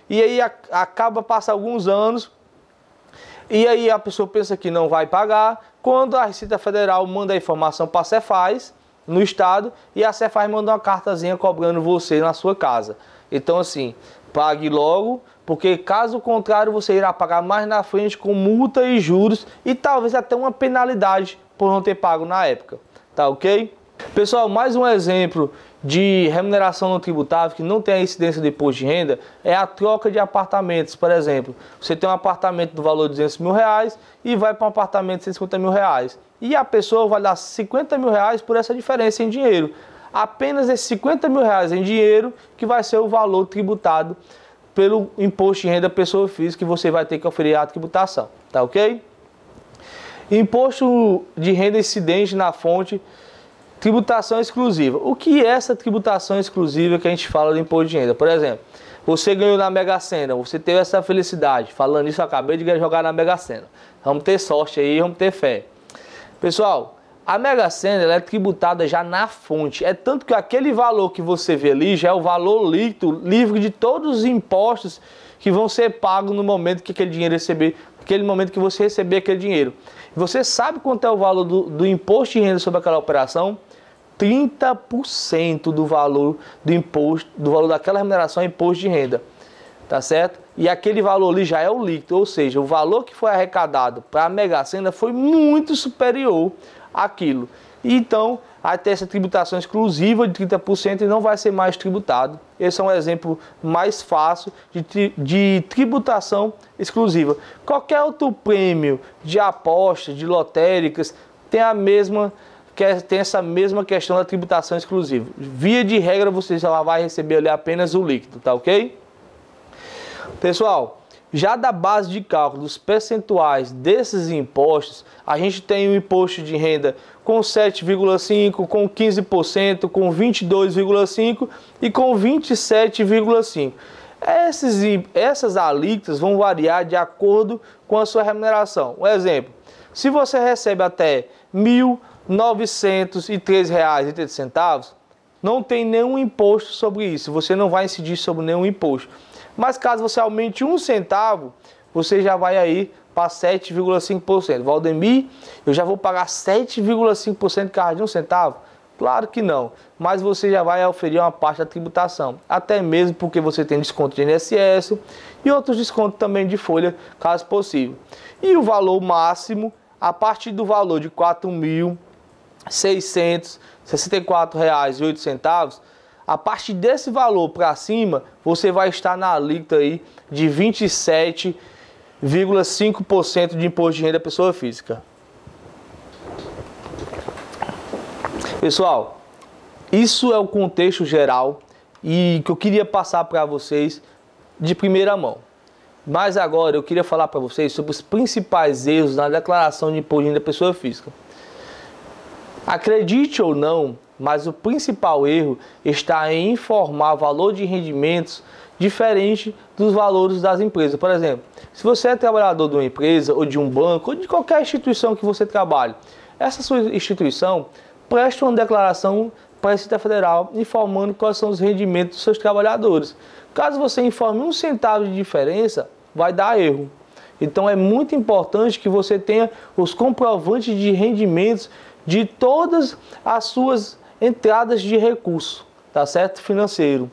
E aí acaba, passa alguns anos, e aí a pessoa pensa que não vai pagar, quando a Receita Federal manda a informação para a Cefaz, no estado, e a Cefaz manda uma cartazinha cobrando você na sua casa. Então assim, pague logo, porque caso contrário você irá pagar mais na frente com multa e juros, e talvez até uma penalidade por não ter pago na época, tá ok? Pessoal, mais um exemplo de remuneração não tributável que não tem a incidência de imposto de renda é a troca de apartamentos. Por exemplo, você tem um apartamento do valor de 200 mil reais e vai para um apartamento de 150 mil reais. E a pessoa vai dar 50 mil reais por essa diferença em dinheiro. Apenas esses 50 mil reais em dinheiro que vai ser o valor tributado pelo imposto de renda pessoa física que você vai ter que oferir a tributação. Tá ok? Imposto de renda incidente na fonte. Tributação exclusiva. O que é essa tributação exclusiva que a gente fala do imposto de renda? Por exemplo, você ganhou na Mega Sena, você teve essa felicidade. Falando isso, eu acabei de jogar na Mega Sena. Vamos ter sorte aí, vamos ter fé. Pessoal, a Mega Sena ela é tributada já na fonte. É tanto que aquele valor que você vê ali já é o valor líquido, livre de todos os impostos que vão ser pagos no momento que aquele dinheiro receber, naquele momento que você receber aquele dinheiro. Você sabe quanto é o valor do imposto de renda sobre aquela operação? 30% do valor do imposto, do valor daquela remuneração é imposto de renda, tá certo? E aquele valor ali já é o líquido, ou seja, o valor que foi arrecadado para a Mega Sena foi muito superior àquilo. E então, vai ter essa tributação exclusiva de 30% e não vai ser mais tributado. Esse é um exemplo mais fácil de tributação exclusiva. Qualquer outro prêmio de apostas, de lotéricas, tem essa mesma questão da tributação exclusiva. Via de regra, você já vai receber ali apenas o líquido, tá ok? Pessoal, já da base de cálculo dos percentuais desses impostos, a gente tem o imposto de renda com 7,5%, com 15%, com 22,5% e com 27,5%. Essas alíquotas vão variar de acordo com a sua remuneração. Um exemplo, se você recebe até R$ 1.903,30, não tem nenhum imposto sobre isso, você não vai incidir sobre nenhum imposto. Mas caso você aumente um centavo, você já vai aí para 7,5%. Valdemir, eu já vou pagar 7,5% de carro de um centavo? Claro que não, mas você já vai oferir uma parte da tributação, até mesmo porque você tem desconto de INSS e outros descontos também de folha, caso possível. E o valor máximo, a partir do valor de R$ 4.664,08, a partir desse valor para cima, você vai estar na alíquota aí de 27,5% de imposto de renda pessoa física. Pessoal, isso é o contexto geral e que eu queria passar para vocês de primeira mão. Mas agora eu queria falar para vocês sobre os principais erros na declaração de imposto de renda pessoa física. Acredite ou não, mas o principal erro está em informar valor de rendimentos diferente dos valores das empresas. Por exemplo, se você é trabalhador de uma empresa ou de um banco ou de qualquer instituição que você trabalhe, essa sua instituição presta uma declaração para a Receita Federal informando quais são os rendimentos dos seus trabalhadores. Caso você informe 1 centavo de diferença, vai dar erro. Então é muito importante que você tenha os comprovantes de rendimentos de todas as suas entradas de recurso, tá certo? Financeiro.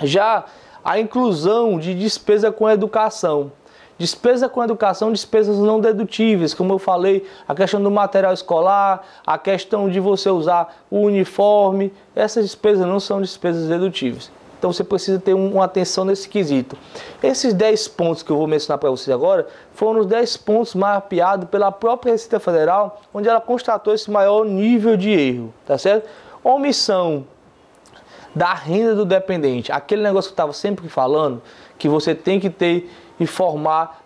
Já a inclusão de despesa com educação. Despesa com educação, despesas não dedutíveis, como eu falei, a questão do material escolar, a questão de você usar o uniforme, essas despesas não são despesas dedutíveis. Então você precisa ter uma atenção nesse quesito. Esses 10 pontos que eu vou mencionar para vocês agora foram os 10 pontos mapeados pela própria Receita Federal, onde ela constatou esse maior nível de erro, tá certo? Omissão da renda do dependente, aquele negócio que eu estava sempre falando, que você tem que informar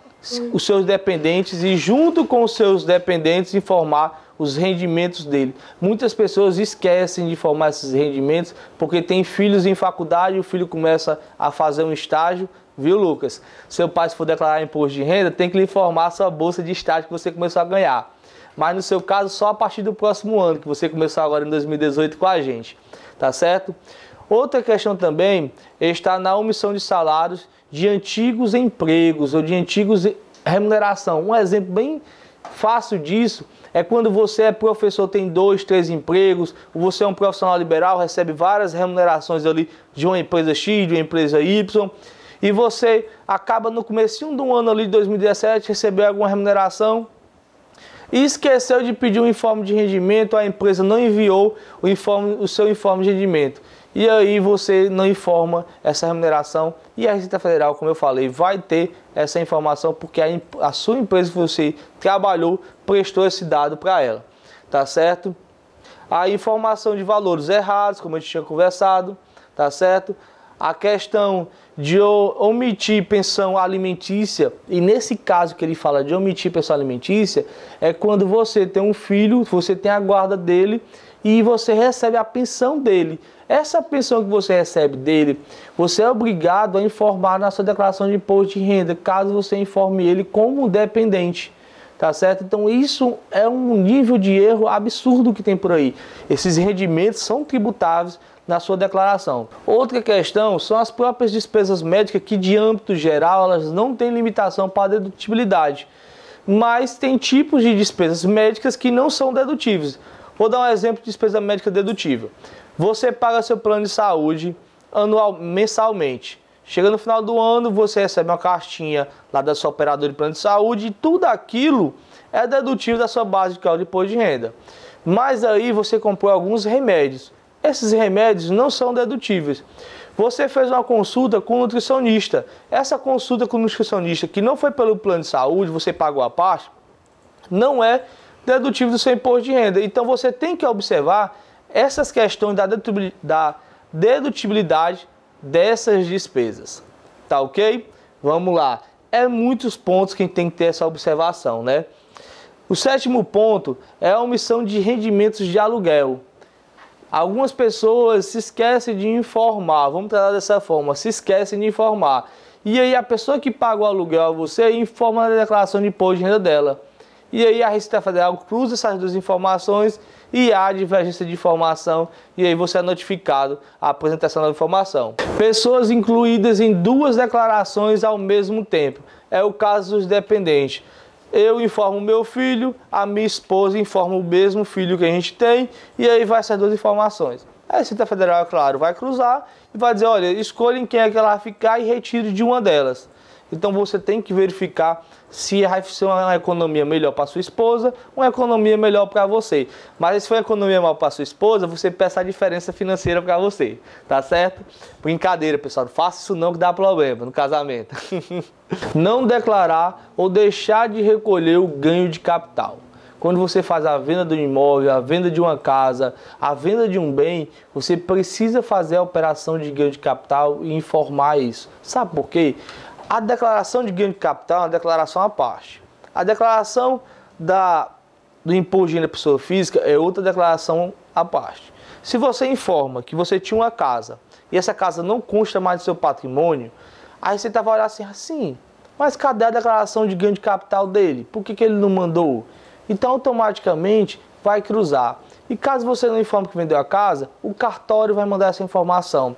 os seus dependentes e junto com os seus dependentes informar os rendimentos dele. Muitas pessoas esquecem de informar esses rendimentos porque tem filhos em faculdade, o filho começa a fazer um estágio, viu, Lucas? Seu pai, se for declarar imposto de renda, tem que lhe informar a sua bolsa de estágio que você começou a ganhar. Mas no seu caso, só a partir do próximo ano, que você começou agora em 2018 com a gente, tá certo? Outra questão também está na omissão de salários de antigos empregos ou de antigos remuneração. Um exemplo bem fácil disso é quando você é professor, tem 2, 3 empregos, ou você é um profissional liberal, recebe várias remunerações ali de uma empresa X, de uma empresa Y, e você acaba no comecinho do ano ali de 2017 receber alguma remuneração e esqueceu de pedir um informe de rendimento, a empresa não enviou o seu informe de rendimento. E aí você não informa essa remuneração e a Receita Federal, como eu falei, vai ter essa informação porque a sua empresa que você trabalhou prestou esse dado para ela, tá certo? A informação de valores errados, como a gente tinha conversado, tá certo? A questão de omitir pensão alimentícia, e nesse caso que ele fala de omitir pensão alimentícia, é quando você tem um filho, você tem a guarda dele e você recebe a pensão dele. Essa pensão que você recebe dele, você é obrigado a informar na sua declaração de imposto de renda, caso você informe ele como dependente, tá certo? Então isso é um nível de erro absurdo que tem por aí. Esses rendimentos são tributáveis na sua declaração. Outra questão são as próprias despesas médicas que de âmbito geral elas não têm limitação para dedutibilidade, mas tem tipos de despesas médicas que não são dedutíveis. Vou dar um exemplo de despesa médica dedutível. Você paga seu plano de saúde mensalmente. Chega no final do ano, você recebe uma cartinha lá da sua operadora de plano de saúde e tudo aquilo é dedutível da sua base de cálculo de imposto de renda. Mas aí você comprou alguns remédios. Esses remédios não são dedutíveis. Você fez uma consulta com um nutricionista. Essa consulta com o nutricionista, que não foi pelo plano de saúde, você pagou a parte, não é dedutível do seu imposto de renda. Então você tem que observar essas questões da dedutibilidade dessas despesas. Tá ok? Vamos lá. É muitos pontos que a gente tem que ter essa observação, né? O 7º ponto é a omissão de rendimentos de aluguel. Algumas pessoas se esquecem de informar, vamos tratar dessa forma, se esquecem de informar. E aí a pessoa que paga o aluguel a você informa na declaração de imposto de renda dela. E aí a Receita Federal cruza essas duas informações e há divergência de informação e aí você é notificado a apresentação da informação. Pessoas incluídas em 2 declarações ao mesmo tempo. É o caso dos dependentes. Eu informo o meu filho, a minha esposa informa o mesmo filho que a gente tem e aí vai essas 2 informações. A Receita Federal, é claro, vai cruzar e vai dizer, olha, escolhem quem é que ela vai ficar e retire de uma delas. Então você tem que verificar se vai ser uma economia melhor para sua esposa, uma economia melhor para você. Mas se for uma economia melhor para sua esposa, você peça a diferença financeira para você, tá certo? Brincadeira, pessoal, não faça isso não que dá problema no casamento. Não declarar ou deixar de recolher o ganho de capital. Quando você faz a venda do imóvel, a venda de uma casa, a venda de um bem, você precisa fazer a operação de ganho de capital e informar isso. Sabe por quê? A declaração de ganho de capital é uma declaração à parte. A declaração do imposto de renda da pessoa física é outra declaração à parte. Se você informa que você tinha uma casa e essa casa não consta mais do seu patrimônio, aí você vai olhar assim, mas cadê a declaração de ganho de capital dele? Por que ele não mandou? Então automaticamente vai cruzar. E caso você não informe que vendeu a casa, o cartório vai mandar essa informação.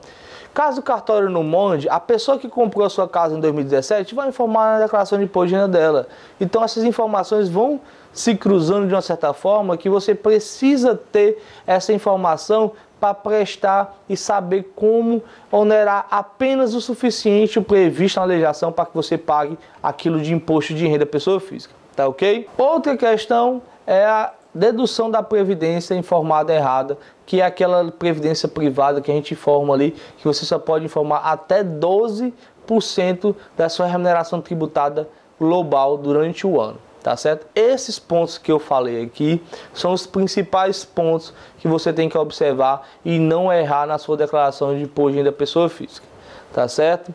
Caso o cartório não mande, a pessoa que comprou a sua casa em 2017 vai informar na declaração de imposto de renda dela. Então essas informações vão se cruzando de uma certa forma que você precisa ter essa informação para prestar e saber como onerar apenas o suficiente previsto na legislação para que você pague aquilo de imposto de renda pessoa física. Tá ok? Outra questão é a dedução da previdência informada errada, que é aquela previdência privada que a gente informa ali, que você só pode informar até 12% da sua remuneração tributada global durante o ano, tá certo? Esses pontos que eu falei aqui são os principais pontos que você tem que observar e não errar na sua declaração de imposto de renda pessoa física, tá certo?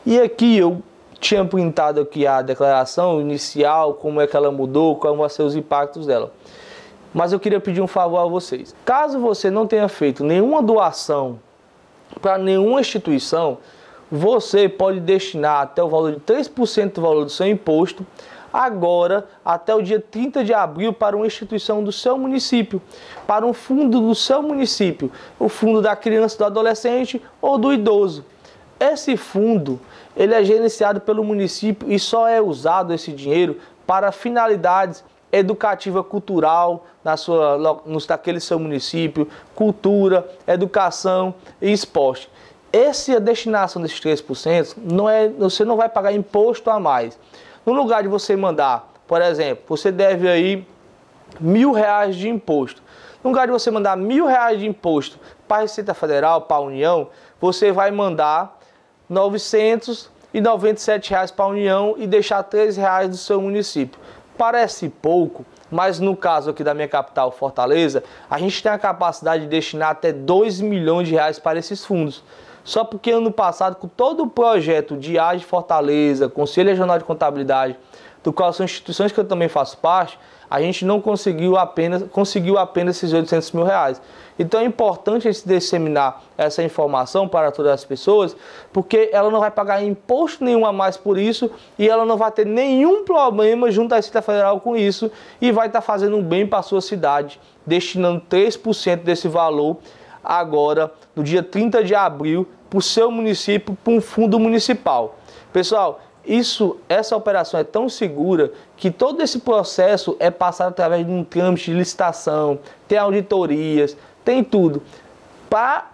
E aqui eu tinha printado aqui a declaração inicial, como é que ela mudou, quais vão ser os impactos dela. Mas eu queria pedir um favor a vocês. Caso você não tenha feito nenhuma doação para nenhuma instituição, você pode destinar até o valor de 3% do valor do seu imposto, agora até o dia 30 de abril, para uma instituição do seu município, para um fundo do seu município, o fundo da criança, do adolescente ou do idoso. Esse fundo, ele é gerenciado pelo município e só é usado esse dinheiro para finalidades educativa, cultural, naquele seu município, cultura, educação e esporte. A destinação desses 3% você não vai pagar imposto a mais. No lugar de você mandar, por exemplo, você deve aí R$1.000 de imposto. No lugar de você mandar R$1.000 de imposto para a Receita Federal, para a União, você vai mandar R$997 para a União e deixar R$3 do seu município. Parece pouco, mas no caso aqui da minha capital, Fortaleza, a gente tem a capacidade de destinar até R$2 milhões para esses fundos. Só porque ano passado, com todo o projeto de AGE Fortaleza, Conselho Regional de Contabilidade, do qual são instituições que eu também faço parte, a gente não conseguiu apenas esses R$800 mil. Então é importante a gente disseminar essa informação para todas as pessoas, porque ela não vai pagar imposto nenhum a mais por isso e ela não vai ter nenhum problema junto à Receita Federal com isso e vai estar fazendo um bem para a sua cidade, destinando 3% desse valor agora, no dia 30 de abril, para o seu município, para um fundo municipal. Pessoal, essa operação é tão segura que todo esse processo é passado através de um trâmite de licitação, tem auditorias, tem tudo. Para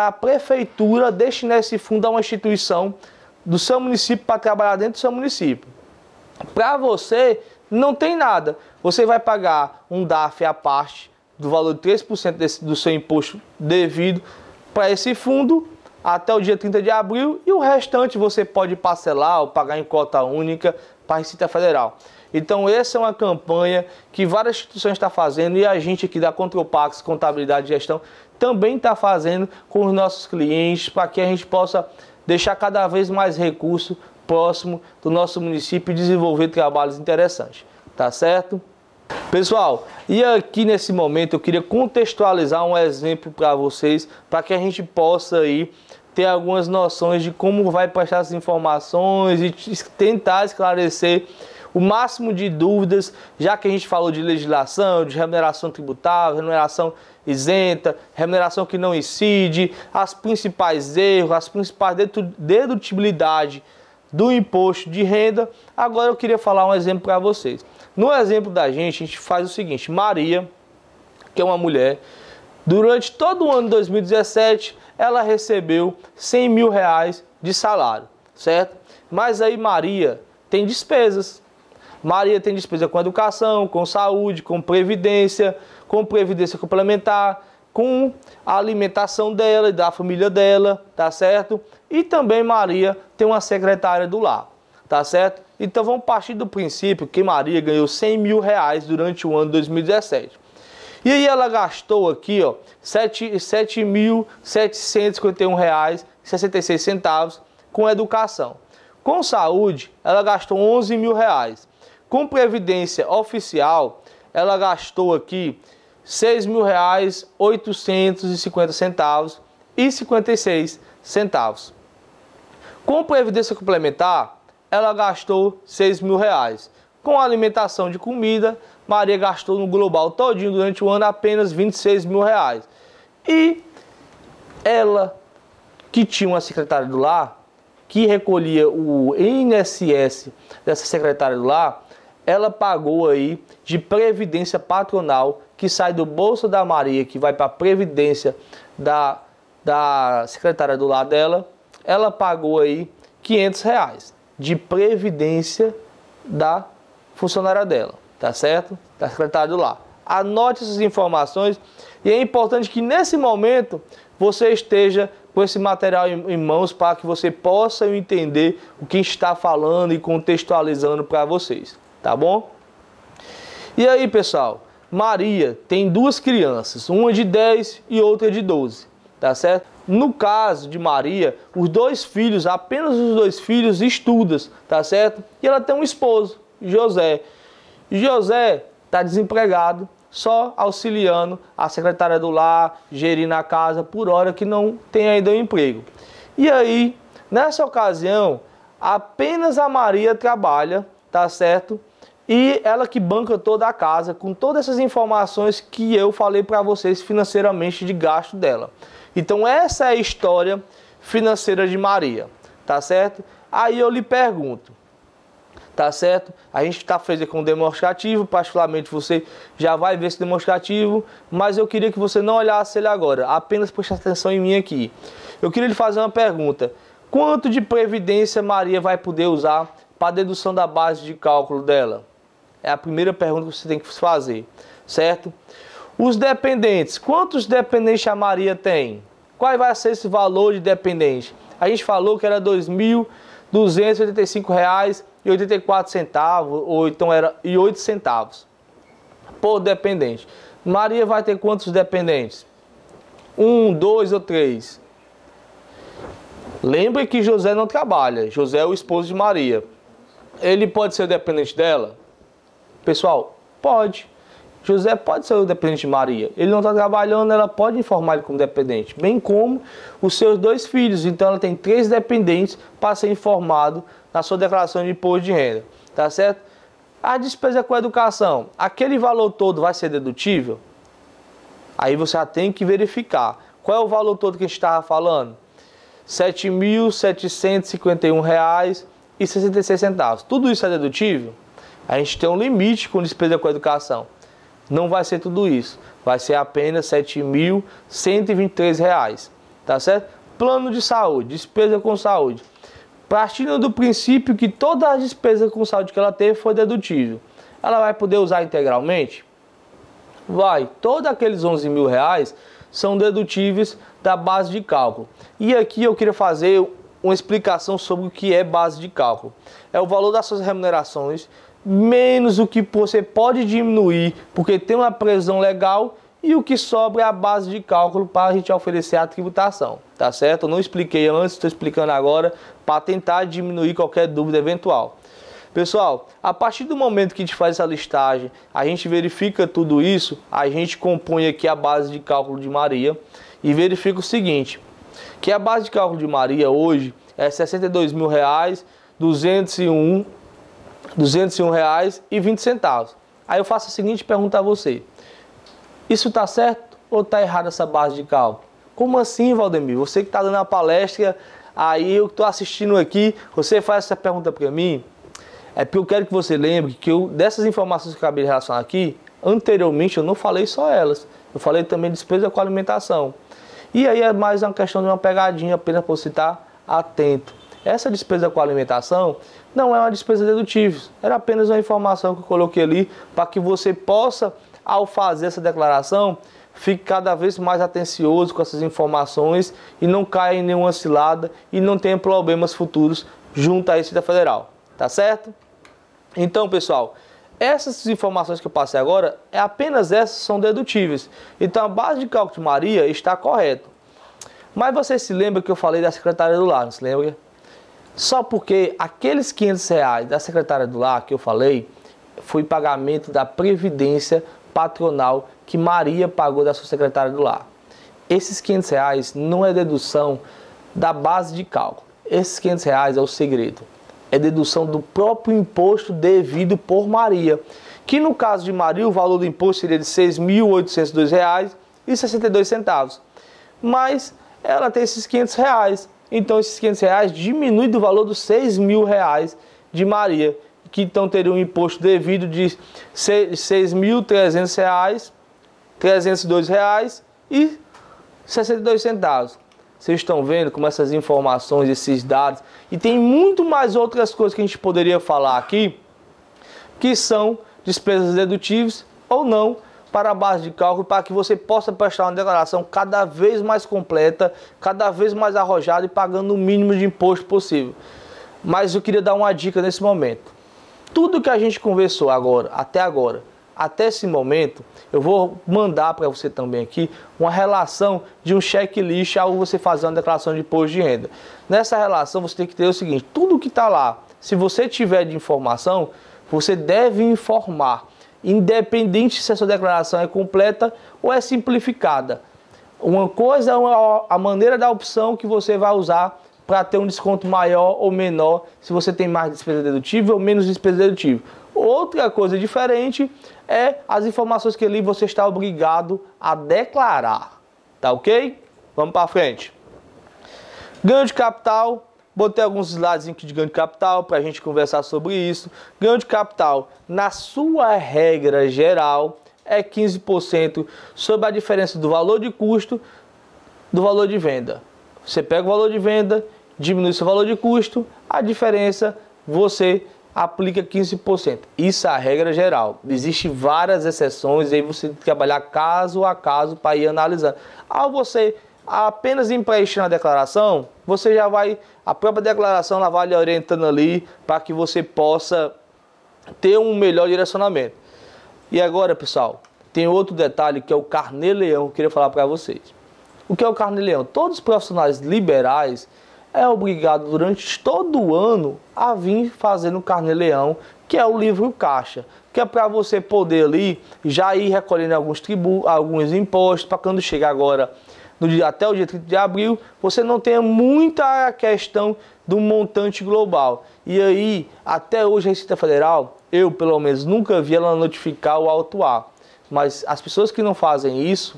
a prefeitura destinar esse fundo a uma instituição do seu município para trabalhar dentro do seu município. Para você, não tem nada. Você vai pagar um DARF à parte do valor de 3% do seu imposto devido para esse fundo até o dia 30 de abril e o restante você pode parcelar ou pagar em cota única para a Receita Federal. Então essa é uma campanha que várias instituições estão fazendo e a gente aqui da Contropax Contabilidade e Gestão também está fazendo com os nossos clientes para que a gente possa deixar cada vez mais recurso próximo do nosso município e desenvolver trabalhos interessantes, tá certo? Pessoal, e aqui nesse momento eu queria contextualizar um exemplo para vocês, para que a gente possa aí ter algumas noções de como vai prestar essas informações e tentar esclarecer o máximo de dúvidas, já que a gente falou de legislação, de remuneração tributável, remuneração isenta, remuneração que não incide, as principais erros, as principais dedutibilidades do imposto de renda. Agora eu queria falar um exemplo para vocês. No exemplo da gente, a gente faz o seguinte: Maria, que é uma mulher, durante todo o ano de 2017, ela recebeu R$100 mil de salário, certo? Mas aí Maria tem despesas. Maria tem despesa com educação, com saúde, com previdência complementar, com a alimentação dela e da família dela, tá certo? E também Maria tem uma secretária do lar, tá certo? Então vamos partir do princípio que Maria ganhou R$100 mil durante o ano de 2017. E aí ela gastou aqui, ó, R$ 7.751,66 com educação. Com saúde, ela gastou R$11 mil. Com previdência oficial, ela gastou aqui R$ 6.850,56. Com previdência complementar, ela gastou R$6 mil. Com a alimentação de comida, Maria gastou no global todinho durante o ano apenas R$26 mil. E ela, que tinha uma secretária do lar, que recolhia o INSS dessa secretária do lar, ela pagou aí de previdência patronal, que sai do bolso da Maria, que vai para a previdência da secretária do lar dela, ela pagou aí R$500 de previdência da funcionária dela, tá certo? Da secretária do lar. Anote essas informações e é importante que nesse momento você esteja com esse material em mãos para que você possa entender o que está falando e contextualizando para vocês, tá bom? E aí, pessoal, Maria tem duas crianças, uma de 10 e outra de 12, tá certo? No caso de Maria, os dois filhos, apenas os dois filhos estudam, tá certo? E ela tem um esposo, José. José está desempregado, só auxiliando a secretária do lar, gerindo a casa por hora que não tem ainda um emprego. E aí, nessa ocasião, apenas a Maria trabalha, tá certo? E ela que banca toda a casa, com todas essas informações que eu falei para vocês financeiramente de gasto dela. Então essa é a história financeira de Maria, tá certo? Aí eu lhe pergunto, tá certo? A gente está fazendo com um demonstrativo, particularmente você já vai ver esse demonstrativo, mas eu queria que você não olhasse ele agora, apenas preste atenção em mim aqui. Eu queria lhe fazer uma pergunta: quanto de previdência Maria vai poder usar para a dedução da base de cálculo dela? É a primeira pergunta que você tem que fazer, certo? Os dependentes, quantos dependentes a Maria tem? Qual vai ser esse valor de dependente? A gente falou que era R$ 2.285,84, ou então era 8 centavos por dependente. Maria vai ter quantos dependentes? 1, 2 ou 3? Lembre que José não trabalha, José é o esposo de Maria. Ele pode ser dependente dela? Pessoal, pode. José pode ser o dependente de Maria. Ele não está trabalhando, ela pode informar ele como dependente. Bem como os seus dois filhos. Então ela tem 3 dependentes para ser informado na sua declaração de imposto de renda. Tá certo? A despesa com a educação. Aquele valor todo vai ser dedutível? Aí você já tem que verificar. Qual é o valor todo que a gente estava falando? R$ 7.751,66. Tudo isso é dedutível? A gente tem um limite com despesa com a educação. Não vai ser tudo isso. Vai ser apenas R$ 7.123. Tá certo? Plano de saúde, despesa com saúde. Partindo do princípio que toda a despesa com saúde que ela teve foi dedutível. Ela vai poder usar integralmente? Vai. Todos aqueles R$ 11 mil são dedutíveis da base de cálculo. E aqui eu queria fazer uma explicação sobre o que é base de cálculo. É o valor das suas remunerações menos o que você pode diminuir porque tem uma previsão legal, e o que sobra é a base de cálculo para a gente oferecer a tributação, tá certo? Eu não expliquei antes, estou explicando agora para tentar diminuir qualquer dúvida eventual. Pessoal, a partir do momento que a gente faz essa listagem, a gente verifica tudo isso, a gente compõe aqui a base de cálculo de Maria e verifica o seguinte, que a base de cálculo de Maria hoje é R$ 62.201,20. Aí eu faço a seguinte pergunta a você: isso está certo ou está errado essa base de cálculo? Como assim, Valdemir? Você que está dando a palestra, aí eu estou assistindo aqui, você faz essa pergunta para mim? É porque eu quero que você lembre que dessas informações que eu acabei de relacionar aqui, anteriormente eu não falei só elas. Eu falei também de despesa com alimentação. E aí é mais uma questão de uma pegadinha, apenas para você estar atento. Essa despesa com alimentação não é uma despesa dedutível. Era apenas uma informação que eu coloquei ali para que você possa, ao fazer essa declaração, fique cada vez mais atencioso com essas informações e não caia em nenhuma cilada e não tenha problemas futuros junto à Receita Federal. Tá certo? Então, pessoal, essas informações que eu passei agora, apenas essas são dedutíveis. Então, a base de cálculo de Maria está correta. Mas você se lembra que eu falei da secretária do lar, não se lembra? Só porque aqueles R$500 da secretária do lar que eu falei, foi pagamento da previdência patronal que Maria pagou da sua secretária do lar. Esses R$500 não é dedução da base de cálculo. Esses R$500 é o segredo. é dedução do próprio imposto devido por Maria, que no caso de Maria o valor do imposto seria de R$ 6.802,62, mas ela tem esses R$500, então esses R$500 diminui do valor dos R$6.000 de Maria, que então teria um imposto devido de R$ 6.300, R$ 302,62. Vocês estão vendo como essas informações, esses dados, e tem muito mais outras coisas que a gente poderia falar aqui, que são despesas dedutíveis ou não para a base de cálculo, para que você possa prestar uma declaração cada vez mais completa, cada vez mais arrojada e pagando o mínimo de imposto possível. Mas eu queria dar uma dica nesse momento. Tudo que a gente conversou até esse momento, eu vou mandar para você também aqui uma relação de um checklist ao você fazer uma declaração de imposto de renda. Nessa relação você tem que ter o seguinte: tudo que está lá, se você tiver de informação, você deve informar, independente se a sua declaração é completa ou é simplificada. Uma coisa é a maneira da opção que você vai usar para ter um desconto maior ou menor, se você tem mais despesa dedutível ou menos despesa dedutível. Outra coisa diferente é as informações que ali você está obrigado a declarar. Tá ok? Vamos para frente. Ganho de capital. Botei alguns slides aqui de ganho de capital para a gente conversar sobre isso. Ganho de capital, na sua regra geral, é 15% sobre a diferença do valor de custo do valor de venda. Você pega o valor de venda, diminui seu valor de custo, a diferença você aplica 15%. Isso é a regra geral. Existem várias exceções e aí você tem que trabalhar caso a caso para ir analisando. Ao você apenas em preencher na declaração, você já vai, a própria declaração ela vai lhe orientando ali para que você possa ter um melhor direcionamento. E agora, pessoal, tem outro detalhe que é o carnê-leão que eu queria falar para vocês. O que é o carnê-leão? Todos os profissionais liberais é obrigado durante todo o ano a vir fazendo o carnê-leão, que é o livro caixa, que é para você poder ali já ir recolhendo alguns tributos, alguns impostos, para quando chegar agora até o dia 30 de abril, você não tenha muita questão do montante global. E aí, até hoje a Receita Federal, eu pelo menos nunca vi ela notificar o autuar. Mas as pessoas que não fazem isso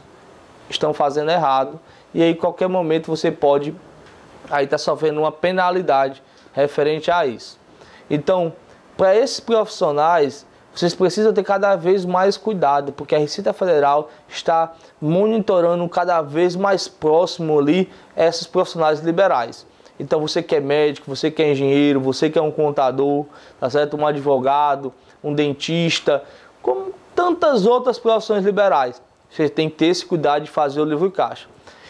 estão fazendo errado, e aí qualquer momento você pode aí tá sofrendo uma penalidade referente a isso. Então, para esses profissionais, vocês precisam ter cada vez mais cuidado, porque a Receita Federal está monitorando cada vez mais próximo ali esses profissionais liberais. Então, você que é médico, você que é engenheiro, você que é um contador, tá certo? Um advogado, um dentista, como tantas outras profissões liberais, você tem que ter esse cuidado de fazer o livro caixa.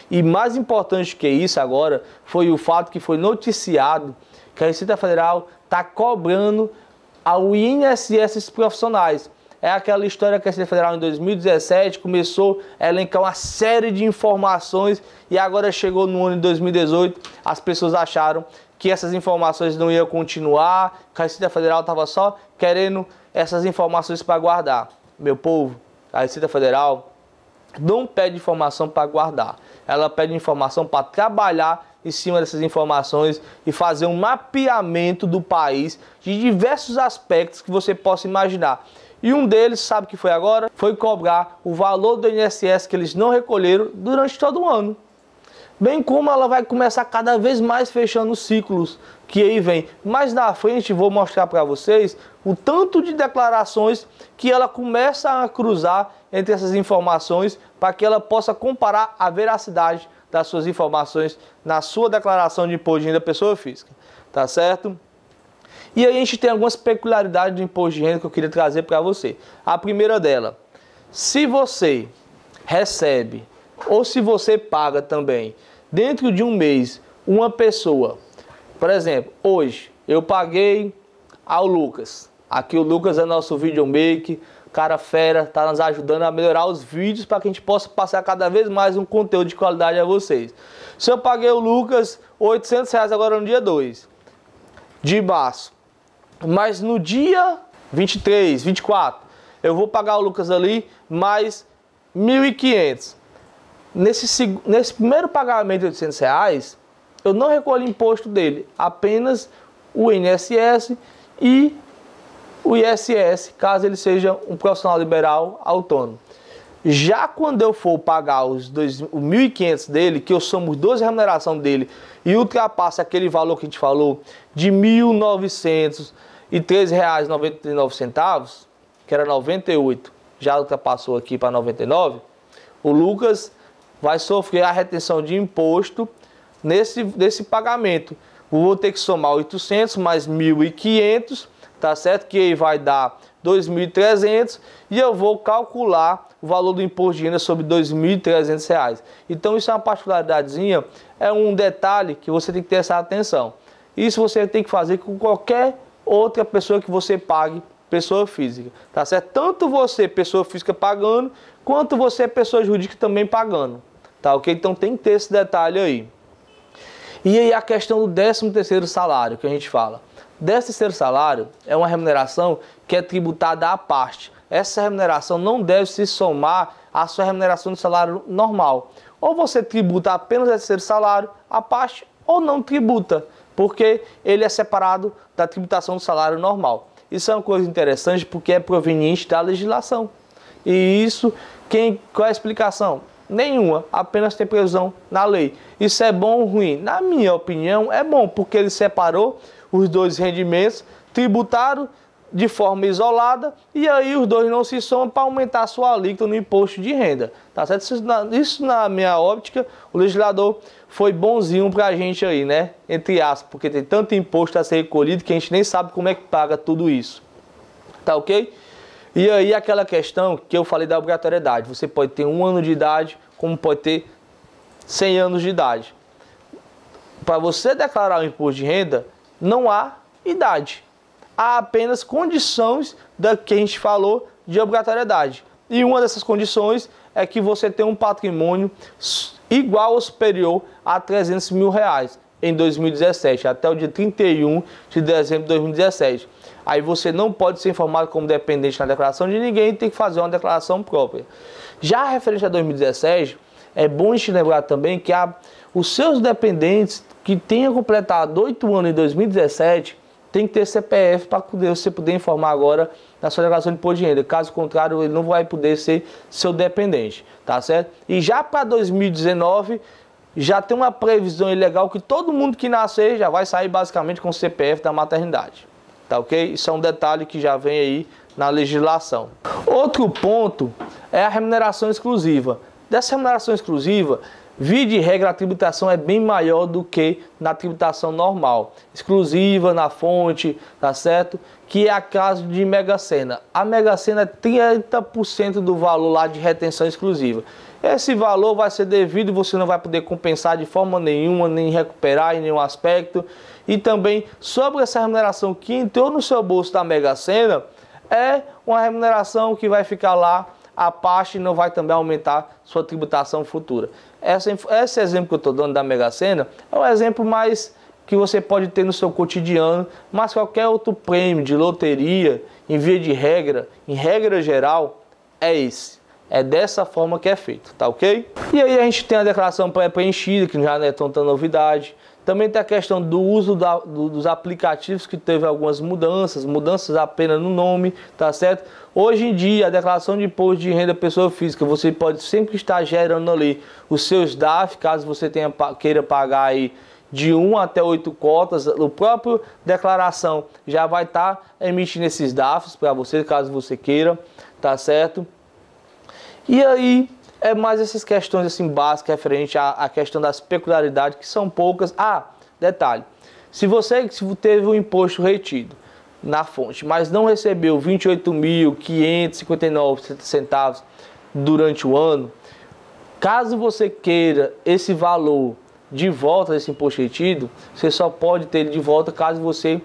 E mais importante que isso agora foi o fato que foi noticiado que a Receita Federal está cobrando ao INSS esses profissionais. É aquela história que a Receita Federal em 2017 começou a elencar uma série de informações e agora chegou no ano de 2018, as pessoas acharam que essas informações não iam continuar, que a Receita Federal estava só querendo essas informações para guardar. Meu povo, a Receita Federal não pede informação para guardar, ela pede informação para trabalhar em cima dessas informações e fazer um mapeamento do país de diversos aspectos que você possa imaginar. E um deles, sabe o que foi agora? Foi cobrar o valor do INSS que eles não recolheram durante todo o ano. Bem como ela vai começar cada vez mais fechando os ciclos que aí vem. Mais na frente vou mostrar para vocês o tanto de declarações que ela começa a cruzar entre essas informações para que ela possa comparar a veracidade das suas informações na sua declaração de imposto de renda da pessoa física. Tá certo? E aí a gente tem algumas peculiaridades do imposto de renda que eu queria trazer para você. A primeira dela, se você recebe ou se você paga também dentro de um mês uma pessoa, por exemplo, hoje eu paguei ao Lucas. Aqui o Lucas é nosso videomaker, cara fera, está nos ajudando a melhorar os vídeos para que a gente possa passar cada vez mais um conteúdo de qualidade a vocês. Se eu paguei o Lucas R$800 agora no dia 2 de março, mas no dia 23, 24, eu vou pagar o Lucas ali mais R$1.500. Nesse primeiro pagamento de R$800, eu não recolho imposto dele, apenas o INSS e o ISS, caso ele seja um profissional liberal autônomo. Já quando eu for pagar os 1.500 dele, que eu somo os 12 remuneração dele e ultrapassa aquele valor que a gente falou de R$ 1.913,99, que era 98, já ultrapassou aqui para 99, o Lucas vai sofrer a retenção de imposto nesse pagamento. Eu vou ter que somar 800 mais 1.500, tá certo? Que aí vai dar 2.300 e eu vou calcular o valor do imposto de renda sobre R$ 2.300. Então isso é uma particularidadezinha, é um detalhe que você tem que ter essa atenção. Isso você tem que fazer com qualquer outra pessoa que você pague, pessoa física, tá certo? Tanto você, pessoa física, pagando, quanto você, pessoa jurídica, também pagando, tá ok? Então tem que ter esse detalhe aí. E aí a questão do 13º salário que a gente fala. 13º salário é uma remuneração que é tributada à parte. Essa remuneração não deve se somar à sua remuneração de salário normal. Ou você tributa apenas o 13º salário à parte, ou não tributa, porque ele é separado da tributação do salário normal. Isso é uma coisa interessante porque é proveniente da legislação. E isso, qual é a explicação? Nenhuma, apenas tem previsão na lei. Isso é bom ou ruim? Na minha opinião, é bom, porque ele separou os dois rendimentos, tributaram de forma isolada e aí os dois não se somam para aumentar a sua alíquota no imposto de renda. Tá certo? Isso na minha óptica, o legislador foi bonzinho pra gente aí, né? Entre aspas, porque tem tanto imposto a ser recolhido que a gente nem sabe como é que paga tudo isso. Tá ok? E aí aquela questão que eu falei da obrigatoriedade. Você pode ter 1 ano de idade, como pode ter 100 anos de idade. Para você declarar o imposto de renda, não há idade. Há apenas condições da que a gente falou de obrigatoriedade. E uma dessas condições é que você tem um patrimônio igual ou superior a R$ 300 mil em 2017, até o dia 31 de dezembro de 2017. Aí você não pode ser informado como dependente na declaração de ninguém, tem que fazer uma declaração própria. Já referente a 2017, é bom a gente lembrar também que os seus dependentes que tenham completado 8 anos em 2017 tem que ter CPF para você poder informar agora na sua declaração de imposto de renda. Caso contrário, ele não vai poder ser seu dependente, tá certo? E já para 2019, já tem uma previsão legal que todo mundo que nascer já vai sair basicamente com o CPF da maternidade, tá ok? Isso é um detalhe que já vem aí na legislação. Outro ponto é a remuneração exclusiva. Dessa remuneração exclusiva, via de regra, a tributação é bem maior do que na tributação normal. Exclusiva, na fonte, tá certo? Que é a caso de Mega Sena. A Mega Sena é 30% do valor lá de retenção exclusiva. Esse valor vai ser devido, você não vai poder compensar de forma nenhuma, nem recuperar em nenhum aspecto. E também, sobre essa remuneração que entrou no seu bolso da Mega Sena, é uma remuneração que vai ficar lá a parte, não vai também aumentar sua tributação futura. Esse exemplo que eu estou dando da Mega Sena é o exemplo mais que você pode ter no seu cotidiano, mas qualquer outro prêmio de loteria, em via de regra, em regra geral, é esse. É dessa forma que é feito, tá ok? E aí a gente tem a declaração pré-preenchida, que já não é tanta novidade. Também tem a questão do uso dos aplicativos, que teve algumas mudanças apenas no nome, tá certo? Hoje em dia, a declaração de imposto de renda pessoa física, você pode sempre estar gerando ali os seus DAF, caso você queira pagar aí de 1 até 8 cotas, o próprio declaração já vai estar emitindo esses DAFs para você, caso você queira, tá certo? E aí, é mais essas questões assim básicas referente à questão das peculiaridades, que são poucas. Ah, detalhe, se você teve um imposto retido na fonte, mas não recebeu R$ 28.559 durante o ano, caso você queira esse valor de volta desse imposto retido, você só pode ter ele de volta caso você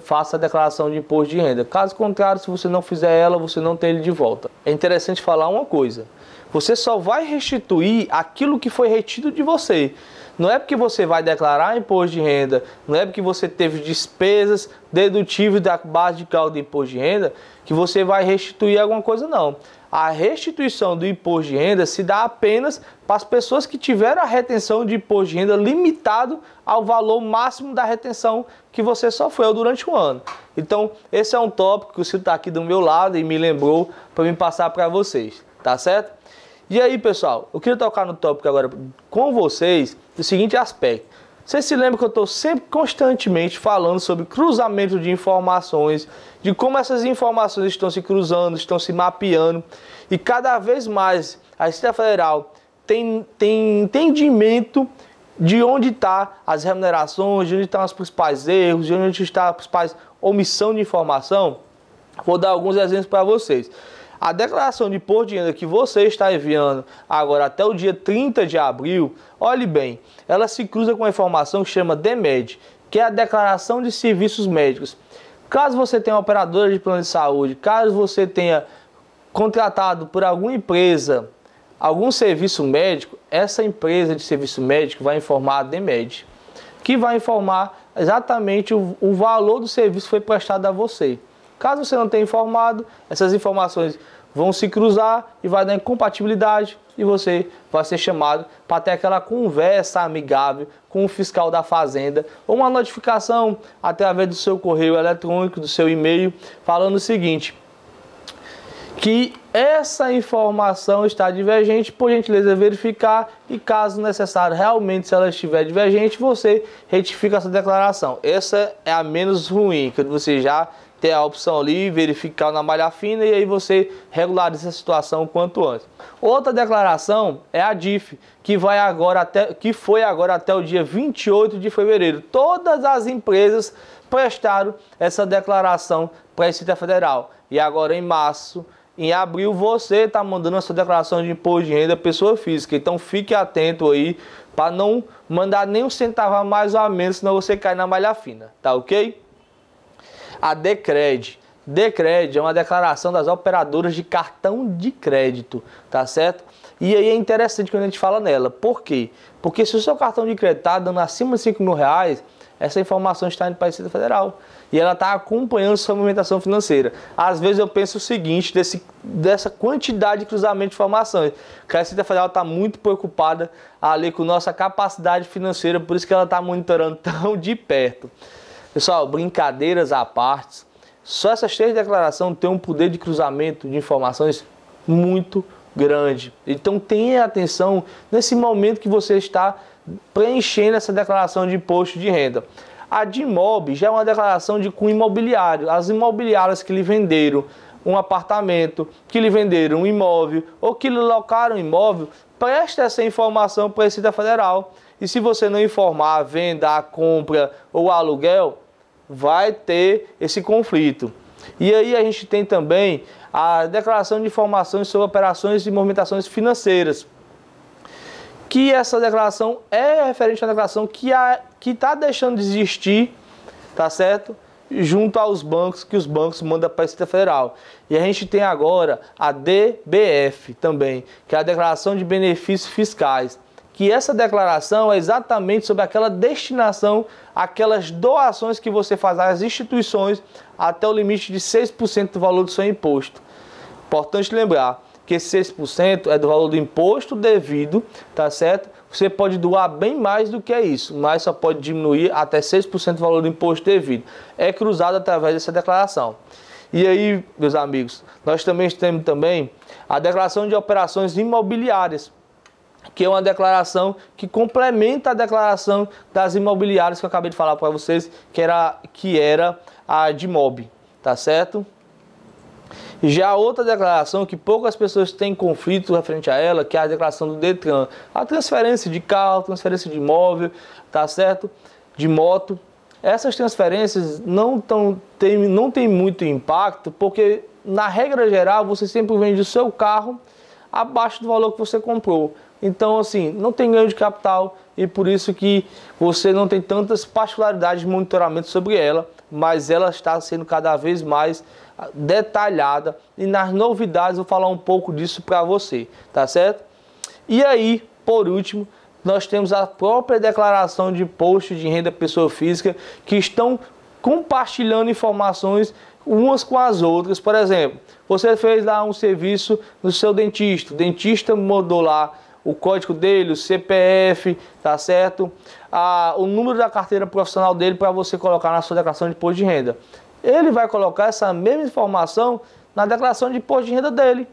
faça a declaração de imposto de renda. Caso contrário, se você não fizer ela, você não tem ele de volta. É interessante falar uma coisa. Você só vai restituir aquilo que foi retido de você. Não é porque você vai declarar imposto de renda, não é porque você teve despesas dedutíveis da base de cálculo do imposto de renda que você vai restituir alguma coisa, não. A restituição do imposto de renda se dá apenas para as pessoas que tiveram a retenção de imposto de renda limitado ao valor máximo da retenção que você sofreu durante um ano. Então, esse é um tópico que o Ciro está aqui do meu lado e me lembrou para me passar para vocês, tá certo? E aí, pessoal, eu queria tocar no tópico agora com vocês do seguinte aspecto. Vocês se lembram que eu estou sempre constantemente falando sobre cruzamento de informações, de como essas informações estão se cruzando, estão se mapeando, e cada vez mais a Receita Federal tem entendimento de onde estão as remunerações, de onde estão os principais erros, de onde está a principal omissão de informação. Vou dar alguns exemplos para vocês. A declaração de imposto de renda que você está enviando agora até o dia 30 de abril, olhe bem, ela se cruza com a informação que chama DMED, que é a Declaração de Serviços Médicos. Caso você tenha uma operadora de plano de saúde, caso você tenha contratado por alguma empresa algum serviço médico, essa empresa de serviço médico vai informar a DMED, que vai informar exatamente o valor do serviço que foi prestado a você. Caso você não tenha informado, essas informações vão se cruzar e vai dar incompatibilidade e você vai ser chamado para ter aquela conversa amigável com o fiscal da fazenda ou uma notificação através do seu correio eletrônico, do seu e-mail, falando o seguinte, que essa informação está divergente, por gentileza verificar e caso necessário, realmente se ela estiver divergente, você retifica essa declaração. Essa é a menos ruim, que você já ter a opção ali, verificar na malha fina e aí você regulariza a situação o quanto antes. Outra declaração é a DIF, que foi agora até o dia 28 de fevereiro. Todas as empresas prestaram essa declaração para a Receita Federal. E agora em março, em abril, você está mandando a sua declaração de imposto de renda pessoa física. Então fique atento aí para não mandar nem um centavo a mais ou a menos, senão você cai na malha fina, tá ok? A DECRED. DECRED é uma declaração das operadoras de cartão de crédito, tá certo? E aí é interessante quando a gente fala nela. Por quê? Porque se o seu cartão de crédito está dando acima de R$5.000, essa informação está indo para a Receita Federal. E ela está acompanhando sua movimentação financeira. Às vezes eu penso o seguinte, dessa quantidade de cruzamento de informações, que a Receita Federal está muito preocupada ali com nossa capacidade financeira, por isso que ela está monitorando tão de perto. Pessoal, brincadeiras à parte, só essas 3 declarações têm um poder de cruzamento de informações muito grande. Então tenha atenção nesse momento que você está preenchendo essa declaração de imposto de renda. A DIMOB já é uma declaração de cunho imobiliário. As imobiliárias que lhe venderam um apartamento, que lhe venderam um imóvel ou que lhe locaram um imóvel, preste essa informação para a Receita Federal. E se você não informar a venda, a compra ou a aluguel, vai ter esse conflito. E aí a gente tem também a declaração de informações sobre operações e movimentações financeiras. Que essa declaração é referente à declaração que está deixando de existir, tá certo? Junto aos bancos, que os bancos mandam para a Receita Federal. E a gente tem agora a DBF também, que é a Declaração de Benefícios Fiscais. Que essa declaração é exatamente sobre aquela destinação, aquelas doações que você faz às instituições até o limite de 6% do valor do seu imposto. Importante lembrar que esse 6% é do valor do imposto devido, tá certo? Você pode doar bem mais do que isso, mas só pode diminuir até 6% do valor do imposto devido. É cruzado através dessa declaração. E aí, meus amigos, nós também temos a declaração de operações imobiliárias, que é uma declaração que complementa a declaração das imobiliárias que eu acabei de falar para vocês, que era a DIMOB, tá certo? Já outra declaração que poucas pessoas têm conflito referente a ela, que é a declaração do DETRAN. A transferência de carro, transferência de imóvel, tá certo? De moto. Essas transferências não tem muito impacto, porque na regra geral você sempre vende o seu carro abaixo do valor que você comprou. Então, assim, não tem ganho de capital e por isso que você não tem tantas particularidades de monitoramento sobre ela, mas ela está sendo cada vez mais detalhada e nas novidades vou falar um pouco disso para você, tá certo? E aí, por último, nós temos a própria declaração de imposto de renda pessoa física, que estão compartilhando informações umas com as outras. Por exemplo, você fez lá um serviço no seu dentista, o dentista mandou lá o código dele, o CPF, tá certo? O número da carteira profissional dele para você colocar na sua declaração de imposto de renda. Ele vai colocar essa mesma informação na declaração de imposto de renda dele,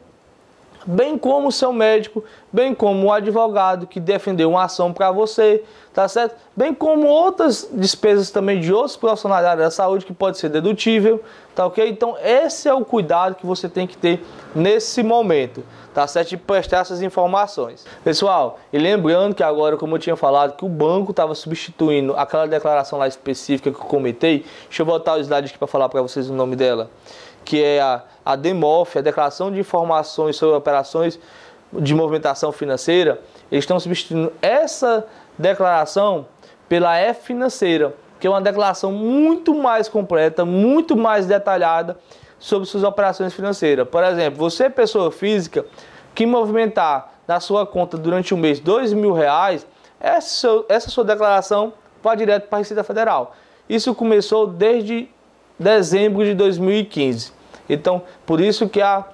bem como o seu médico, bem como o advogado que defendeu uma ação para você, tá certo? Bem como outras despesas também de outros profissionais da área da saúde que pode ser dedutível, tá ok? Então esse é o cuidado que você tem que ter nesse momento, tá certo? De prestar essas informações. Pessoal, e lembrando que agora, como eu tinha falado, que o banco estava substituindo aquela declaração lá específica que eu comentei, deixa eu voltar o slide aqui para falar para vocês o nome dela, que é a DEMOF, a Declaração de Informações sobre Operações de Movimentação Financeira. Eles estão substituindo essa declaração pela E-Financeira, que é uma declaração muito mais completa, muito mais detalhada sobre suas operações financeiras. Por exemplo, você, pessoa física, que movimentar na sua conta durante um mês R$2.000, essa sua declaração vai direto para a Receita Federal. Isso começou desde dezembro de 2015. Então, por isso que a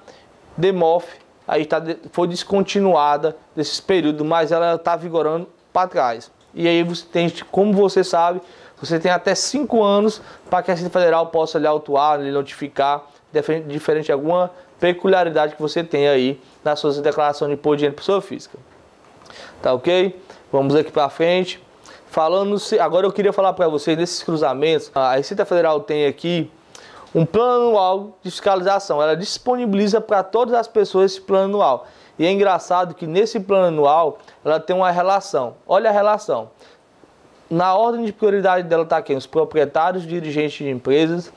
DEMOF aí foi descontinuada desses períodos, mas ela está vigorando para trás. E aí você tem, como você sabe, você tem até 5 anos para que a Receita Federal possa lhe autuar, lhe notificar, diferente de alguma peculiaridade que você tem aí nas suas declarações de imposto de renda pessoa física. Tá ok? Vamos aqui para frente. Agora eu queria falar para vocês desses cruzamentos. A Receita Federal tem aqui um plano anual de fiscalização. Ela disponibiliza para todas as pessoas esse plano anual. E é engraçado que nesse plano anual ela tem uma relação. Olha a relação. Na ordem de prioridade dela está aqui os proprietários, dirigentes de empresas,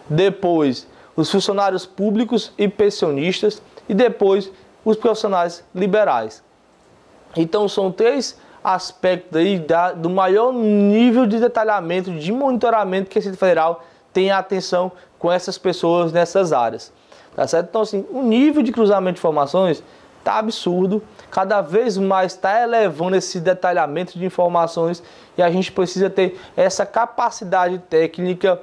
depois os funcionários públicos e pensionistas e depois os profissionais liberais. Então são 3 aspectos aí do maior nível de detalhamento, de monitoramento que a Receita Federal tem atenção com essas pessoas nessas áreas, tá certo? Então assim, o nível de cruzamento de informações tá absurdo, cada vez mais está elevando esse detalhamento de informações e a gente precisa ter essa capacidade técnica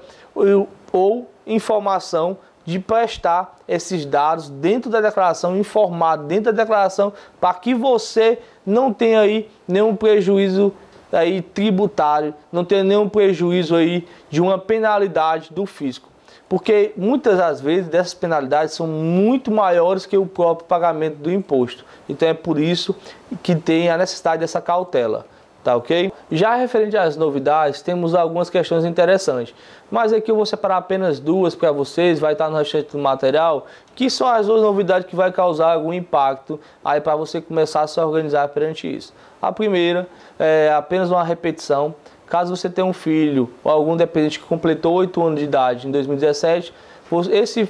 ou informação de prestar esses dados dentro da declaração, informar dentro da declaração, para que você não tenha aí nenhum prejuízo aí tributário, não tenha nenhum prejuízo aí de uma penalidade do fisco. Porque muitas das vezes dessas penalidades são muito maiores que o próprio pagamento do imposto. Então é por isso que tem a necessidade dessa cautela, tá ok? Já referente às novidades, temos algumas questões interessantes. Mas aqui eu vou separar apenas 2 para vocês, vai estar no restante do material, que são as 2 novidades que vai causar algum impacto aí para você começar a se organizar perante isso. A primeira é apenas uma repetição. Caso você tenha um filho ou algum dependente que completou 8 anos de idade em 2017,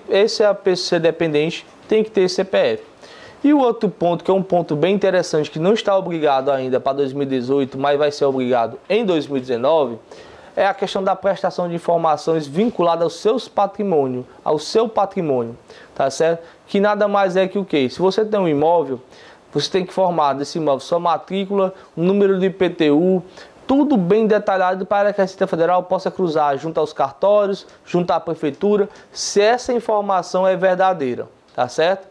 esse APC dependente tem que ter CPF. E o outro ponto, que é um ponto bem interessante, que não está obrigado ainda para 2018, mas vai ser obrigado em 2019, é a questão da prestação de informações vinculada ao seu patrimônio, tá certo? Que nada mais é que o quê? Se você tem um imóvel, você tem que informar desse imóvel sua matrícula, o número do IPTU, tudo bem detalhado para que a Receita Federal possa cruzar junto aos cartórios, junto à prefeitura, se essa informação é verdadeira, tá certo?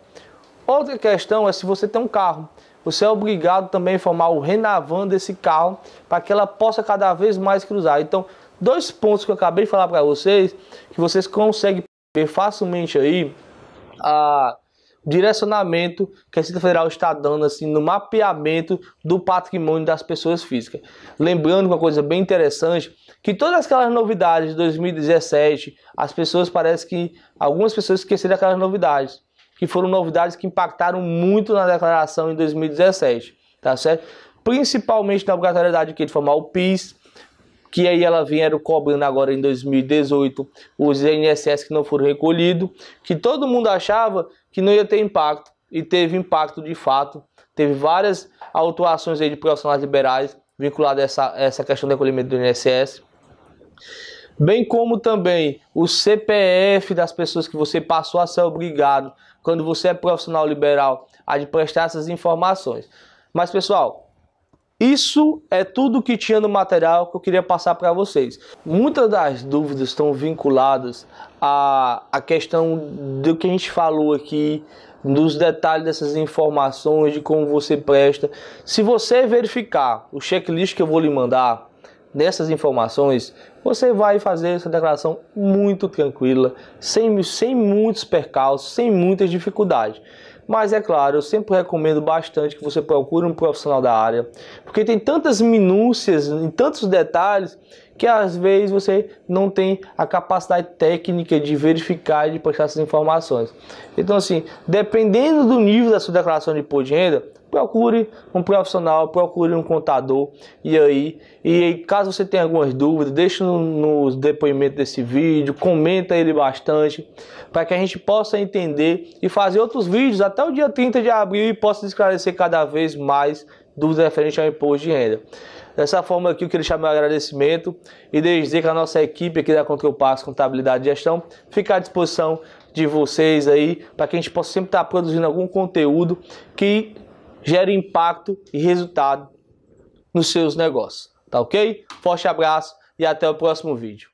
Outra questão é se você tem um carro. Você é obrigado também a informar o RENAVAN desse carro para que ela possa cada vez mais cruzar. Então, 2 pontos que eu acabei de falar para vocês, que vocês conseguem ver facilmente aí direcionamento que a Receita Federal está dando assim no mapeamento do patrimônio das pessoas físicas. Lembrando uma coisa bem interessante, que todas aquelas novidades de 2017, algumas pessoas esqueceram aquelas novidades, que foram novidades que impactaram muito na declaração em 2017, tá certo? Principalmente na obrigatoriedade de formar o PIS, que aí ela vieram cobrando agora em 2018 os INSS que não foram recolhidos, que todo mundo achava que não ia ter impacto, e teve impacto de fato. Teve várias autuações aí de profissionais liberais vinculadas a essa questão do recolhimento do INSS. bem como também o CPF das pessoas que você passou a ser obrigado, quando você é profissional liberal, a de prestar essas informações. Mas, pessoal, isso é tudo que tinha no material que eu queria passar para vocês. Muitas das dúvidas estão vinculadas à questão do que a gente falou aqui, dos detalhes dessas informações, de como você presta. Se você verificar o checklist que eu vou lhe mandar dessas informações, você vai fazer essa declaração muito tranquila, sem muitos percalços, sem muitas dificuldades. Mas é claro, eu sempre recomendo bastante que você procure um profissional da área, porque tem tantas minúcias, em tantos detalhes, que às vezes você não tem a capacidade técnica de verificar e de prestar essas informações. Então, assim, dependendo do nível da sua declaração de imposto de renda, procure um profissional, procure um contador. E aí, caso você tenha algumas dúvidas, deixe nos depoimentos desse vídeo, comenta ele bastante, para que a gente possa entender e fazer outros vídeos até o dia 30 de abril e possa esclarecer cada vez mais dúvidas referentes ao imposto de renda. Dessa forma aqui eu queria chamar o agradecimento e dizer que a nossa equipe aqui da Control Pax Contabilidade e Gestão fica à disposição de vocês aí, para que a gente possa sempre estar produzindo algum conteúdo que gere impacto e resultado nos seus negócios. Tá ok? Forte abraço e até o próximo vídeo.